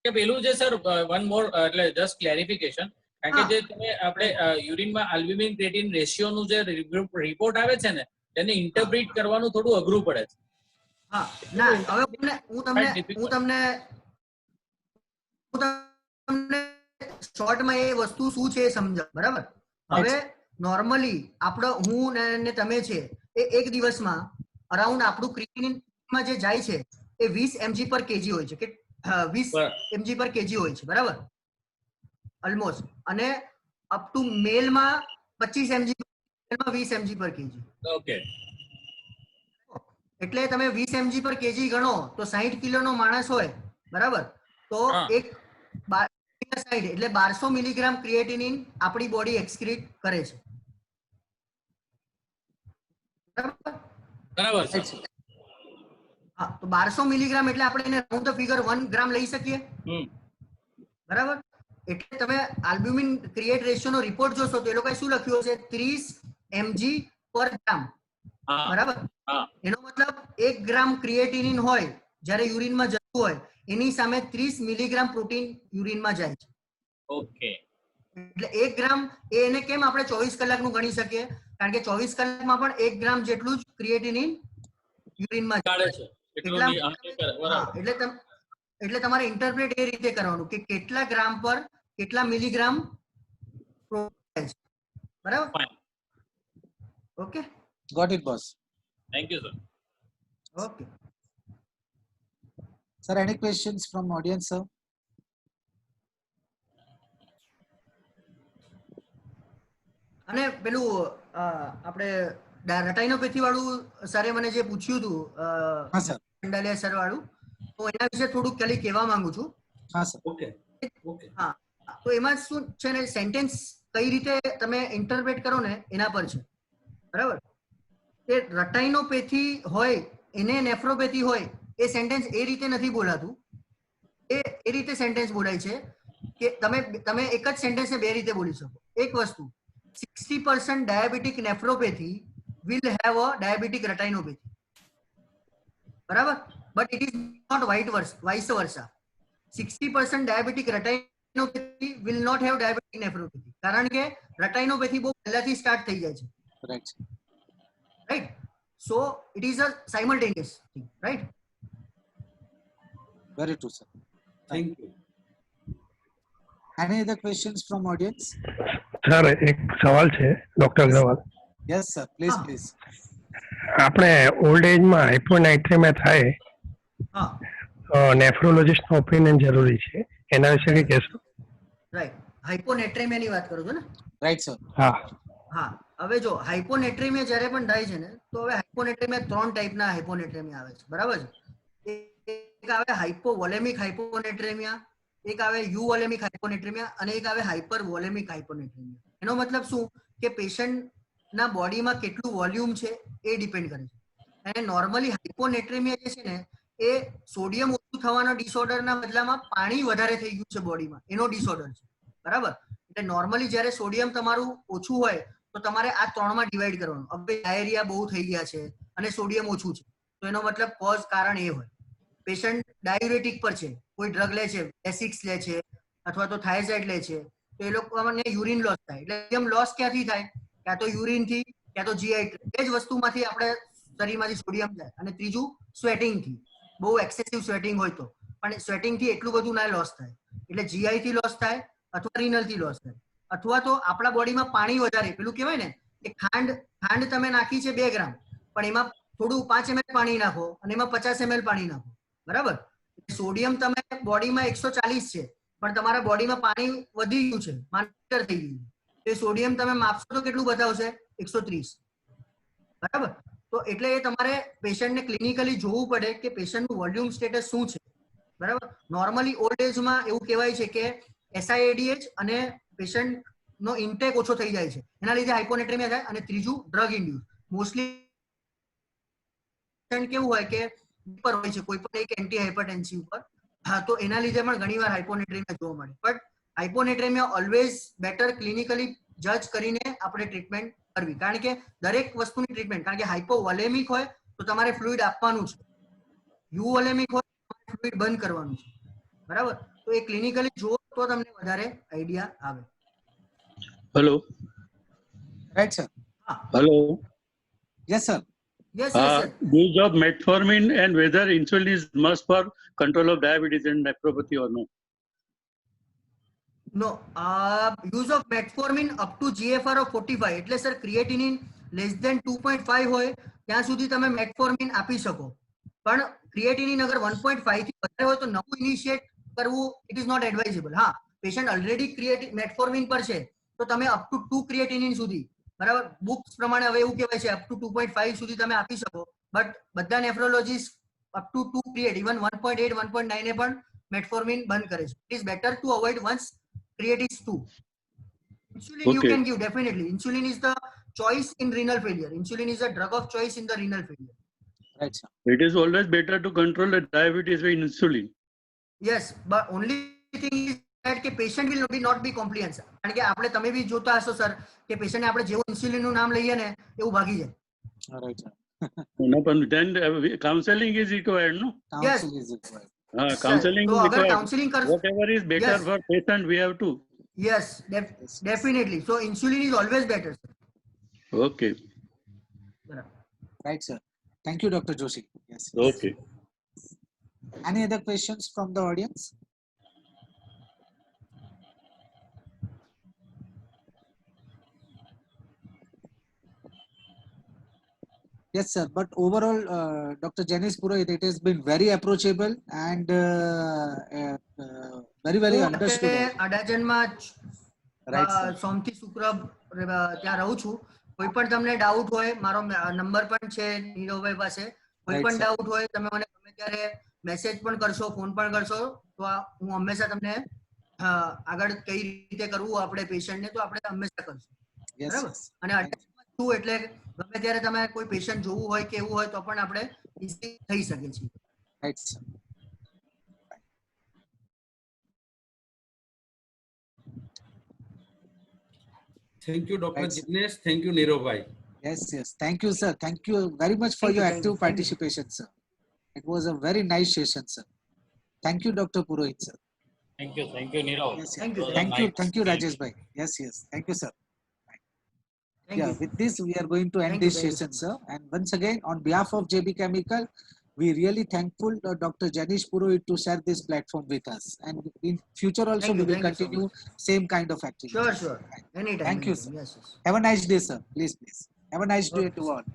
કે પેલું જે સર વન મોર એટલે જસ્ટ ક્લેરિફિકેશન, કારણ કે જે તમે આપણે યુરિનમાં આલ્બ્યુમિન ક્રિએટિન રેશિયોનું જે રિપોર્ટ આવે છે ને તેને ઇન્ટરપ્રિટ કરવાનું થોડું અઘરું પડે છે. હા, ના હવે હું તમને શોર્ટમાં એ વસ્તુ શું છે એ સમજાવ. બરાબર, હવે નોર્મલી હું ને તમે છે એ એક દિવસમાં અરાઉન્ડ આપણું ક્રિએટિનિનમાં જે જાય છે એ 20 mg પર કેજી હોય છે કે 20 mg પર કેજી હોય છે. બરાબર, ઓલમોસ્ટ. અને અપ ટુ મેલમાં 25 mg, 20 mg પર કેજી. ઓકે, એટલે તમે 20 mg પર કેજી ગણો તો 60 કિલોનો માણસ હોય. બરાબર, તો એક 60 એટલે 1200 મિલીગ્રામ ક્રિએટિનિન આપણી બોડી એક્સક્રીટ કરે છે. બરાબર. હા, તો 1200 મિલીગ્રામ એટલે આપણે એને રાઉન્ડ ધ ફિગર 1 ગ્રામ લઈ શકીએ. બરાબર, એટલે તમે આલ્બ્યુમિન ક્રિએટ રેશિયોનો રિપોર્ટ જોશો તો એ લોકોએ શું લખ્યું હશે? 30 mg પર ગ્રામ. બરાબર, એનો મતલબ 1 ગ્રામ ક્રિએટિનિન હોય જ્યારે યુરિનમાં જતું હોય એની સામે 30 મિલીગ્રામ પ્રોટીન યુરિનમાં જાય છે. ઓકે, એટલે 1 ગ્રામ એને કેમ આપણે 24 કલાકનું ગણી શકીએ? કારણ કે 24 કલાકમાં પણ 1 ગ્રામ જેટલું જ ક્રિએટિનિન યુરિનમાં જાય છે. એટલે તમારે ઇન્ટરપ્રેટ એ રીતે કરવાનું કે કેટલા ગ્રામ પર કેટલા મિલીગ્રામ પ્રોટીન છે. બરાબર, okay, Got it, boss. Thank you sir. Okay Sir, any questions from audience, sir? અને પેલું આપણે રટાઇનોપેથી વાળું સરે મને જે પૂછ્યું હતું કંડાલિયા સર વાળું, તો એના વિશે થોડુંક ખાલી કહેવા માંગુ છું. હા સર. ઓકે. હા, તો એમાં શું છે ને, સેન્ટેન્સ કઈ રીતે તમે ઇન્ટરપ્રેટ કરો ને એના પર છે. બરાબર, એ રટાઇનોપેથી હોય એને નેફ્રોપેથી હોય એ સેન્ટેન્સ એ રીતે નથી બોલાતું. એ રીતે સેન્ટેન્સ બોલાય છે કે તમે એક જ સેન્ટેન્સને બે રીતે બોલી શકો. એક વસ્તુ, 60% diabetic nephropathy will have a diabetic retinopathy. બરાબર, but it is not vice versa. 60% diabetic retinopathy will not have diabetic nephropathy. કારણ કે retinopathy બહુ પહેલાથી સ્ટાર્ટ થઈ જાય છે. Right, so it is a simultaneous thing, right? Very true, sir. Thank you. Any other questions from audience? Sir, એક સવાલ છે doctor Agrawal. Yes sir, please. આપણે ઓલ્ડ એજમાં હાઇપોનાઇટ્રેમિયા થાય, નેફ્રોલોજિસ્ટનો ઓપિનિયન જરૂરી છે, એના વિશે કંઈ કહેશો? રાઈટ, હાઇપોનેટ્રેમિયાની વાત કરો છો ને? Right sir. હા, હવે જો હાઇપોનેટ્રેમિયા જ્યારે પણ થાય છે ને, તો હવે હાઇપોનેટ્રેમિયા 3 ટાઈપના હાઇપોનેટ્રેમિયા આવે છે. બરાબર છે? એક આવે હાઇપોવોલેમિક હાઇપોનેટ્રેમિયા, એક આવે યુવોલેમિક હાઇપોનેટ્રેમિયા અને એક આવે હાઇપરવોલેમિક હાઇપોનેટ્રેમિયા. એનો મતલબ શું કે પેશન્ટના બોડીમાં કેટલું વોલ્યુમ છે એ ડિપેન્ડ કરે છે. અને નોર્મલી હાઇપોનેટ્રેમિયા જે છે ને એ સોડિયમ ઓછું થવાના ડિસઓર્ડરના બદલામાં પાણી વધારે થઈ ગયું છે બોડીમાં, એનો ડિસઓર્ડર છે. બરાબર, એટલે નોર્મલી જ્યારે સોડિયમ તમારું ઓછું હોય તો તમારે આ ત્રણમાં ડિવાઈડ કરવાનું. હવે ડાયરિયા બહુ થઈ ગયા છે અને સોડિયમ ઓછું છે, તો એનો મતલબ કોઝ કારણ એ હોય. પેશન્ટ ડાયુરેટિક પર છે, કોઈ ડ્રગ લે છે, એસિક્સ લે છે અથવા તો થાઇઝાઇડ લે છે, તો એ લોકોને યુરિન લોસ થાય. એટલે સોડિયમ લોસ ક્યાંથી થાય? ક્યાં તો યુરિન થી, ક્યાં તો જીઆઈ. એ જ વસ્તુમાંથી આપણે શરીરમાંથી સોડિયમ જાય. અને ત્રીજું સ્વેટિંગ થી, બહુ એક્સેસિવ સ્વેટિંગ હોય તો. પણ સ્વેટિંગ થી એટલું બધું ના લોસ થાય, એટલે જીઆઈ થી લોસ થાય અથવા રિનલ થી લોસ થાય. અથવા તો આપણા બોડીમાં પાણી વધારે, પેલું કહેવાય ને કે ખાંડ તમે નાખી છે 2 ગ્રામ, પણ એમાં થોડું 5 ml પાણી નાખો અને એમાં 50 ml પાણી નાખો, બરાબર? સોડિયમ તમે બોડીમાં 140 છે, પણ તમારા બોડીમાં પાણી વધી ગયું છે, માનટર થઈ ગયું, તો સોડિયમ તમે માપશો તો કેટલું બતાવશે? 130, બરાબર? તો એટલે એ તમારે પેશન્ટને ક્લિનિકલી જોવું પડે કે પેશન્ટનું વોલ્યુમ સ્ટેટસ શું છે, બરાબર? નોર્મલી ઓલ્ડ એજમાં એવું કહેવાય છે કે SIADH અને પેશન્ટનો ઇન્ટેક ઓછો થઈ જાય છે, એના લીધે હાઇપોનેટ્રેમિયા થાય. અને ત્રીજું ડ્રગ ઇન્ડ્યુસ. મોસ્ટલી કેવું હોય કે ઉપર હોય છે કોઈ પણ એક એન્ટી હાઇપરટેન્સિવ પર, હા, તો એના લીધે પણ ઘણીવાર હાઇપોનેટ્રેમિયા જોવા મળે. બટ હાઇપોનેટ્રેમિયા ઓલવેઝ બેટર ક્લિનિકલી જજ કરીને આપણે ટ્રીટમેન્ટ કરવી, કારણ કે દરેક વસ્તુની ટ્રીટમેન્ટ, કારણ કે હાઇપોવોલેમિક હોય તો તમારે ફ્લુઇડ આપવાનું છે, યુવોલેમિક હોય તો તમારે ફ્લુઇડ બંધ કરવાનું છે, બરાબર? તો એ ક્લિનિકલી જુઓ તો તમને વધારે આઈડિયા આવે. Hello. Right, sir. હા, Hello. Yes, sir. Yes yes sir. Use of metformin and whether insulin is must for control of diabetes and nephropathy or no? No use of metformin up to GFR ઓફ 45, એટલે sir creatinine less than 2.5 હોય ત્યાં સુધી તમે મેટફોર્મિન આપી શકો. પણ creatinine અગર 1.5 થી વધારે હોય તો નવું ઇનિશિએટ કરવું ઇટ ઇઝ નોટ એડવાઇઝેબલ. હા, પેશન્ટ ઓલરેડી મેટફોર્મિન પર છે તો તમે અપ ટુ 2 ક્રિએટિનિન સુધી, બરાબર, બુક્સ પ્રમાણે હવે એવું કહેવાય છે અપ ટુ 2.5 સુધી તમે આપી શકો. બટ બધા nephrologist up to 2 creat, even 1.8 1.9 એ પણ મેટફોર્મિન બંધ કરે છે. It is better to avoid once create is 2. Insulin you Okay. can give, definitely. Insulin is the choice in renal failure. Insulin is a drug of choice in the renal failure. Right, sir. It is always better to control the diabetes with insulin. Yes, but only thing is that કે patient will not be compliant. કારણ કે આપણે તમે બી જોતા હશો sir કે patient ને આપણે જેવું ઇન્સ્યુલિન નું નામ લઈએ ને એવું ભાગી જાય. All right, sir. No, but then counseling is required, no? Counsel is required. Counseling તો is અગર required. કાઉન્સિલિંગ કર, Whatever is better Yes. for patient, we have to. yes, Yes. definitely. So insulin is always better, sir. Okay. બરાબર. Right, sir. Thank you, Dr. Joshi. Yes. Okay. Any other questions from the audience? Yes, sir. But overall, Dr. Janice Purohit, it has been very approachable and very, very હું understood. અત્યારે also. અડાજણમાં Right, sir. સોમથી શુક્ર ત્યાં રહું છું. કોઈ પણ તમને doubt હોય, મારો નંબર પણ છે નીરવભાઈ પાસે, કોઈ Right, પણ sir. ડાઉટ હોય તમે મને ગમે ત્યારે મેસેજ પણ કરશો, ફોન પણ કરશો, તો હું હંમેશા તમને આગળ કઈ રીતે કરવું આપણે પેશન્ટને, તો આપણે હંમેશા કરશું, Yes, બરાબર? yes. અને Thank you. અટેન્ડમાં છું એટલે ગમે ત્યારે તમે કોઈ પેશન્ટ જોવું હોય કે એવું હોય તો પણ આપણે ઈઝી થઈ શકે છે. Right, sir. Thank you, Dr. Right, sir. Jinesh. Thank you, Nirav bhai. Yes, yes. Thank you, sir. Thank you very much for Thank you, your thank active you, thank you. participation, sir. It was a very nice session, sir. Thank you, Dr. Purohit, sir. Thank you, Nirav. Yes, Thank you, sir. thank Thank you, Rajesh bhai. Yes, yes. Thank you, sir. Thank Yeah, you. with this, we are going to end Thank you this very session, much. sir. And once again, on behalf of JB Chemical, we really thankful Dr. Janish Purohit to share this platform with us. And in future also, Thank we you, will thank you so continue same kind of activities. Sure, sure. Anytime. Thank you, anytime. sir. Yes, yes. Have a nice day, sir. Please, please. Have a nice day Okay, to sir. all.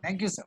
Thank you, sir.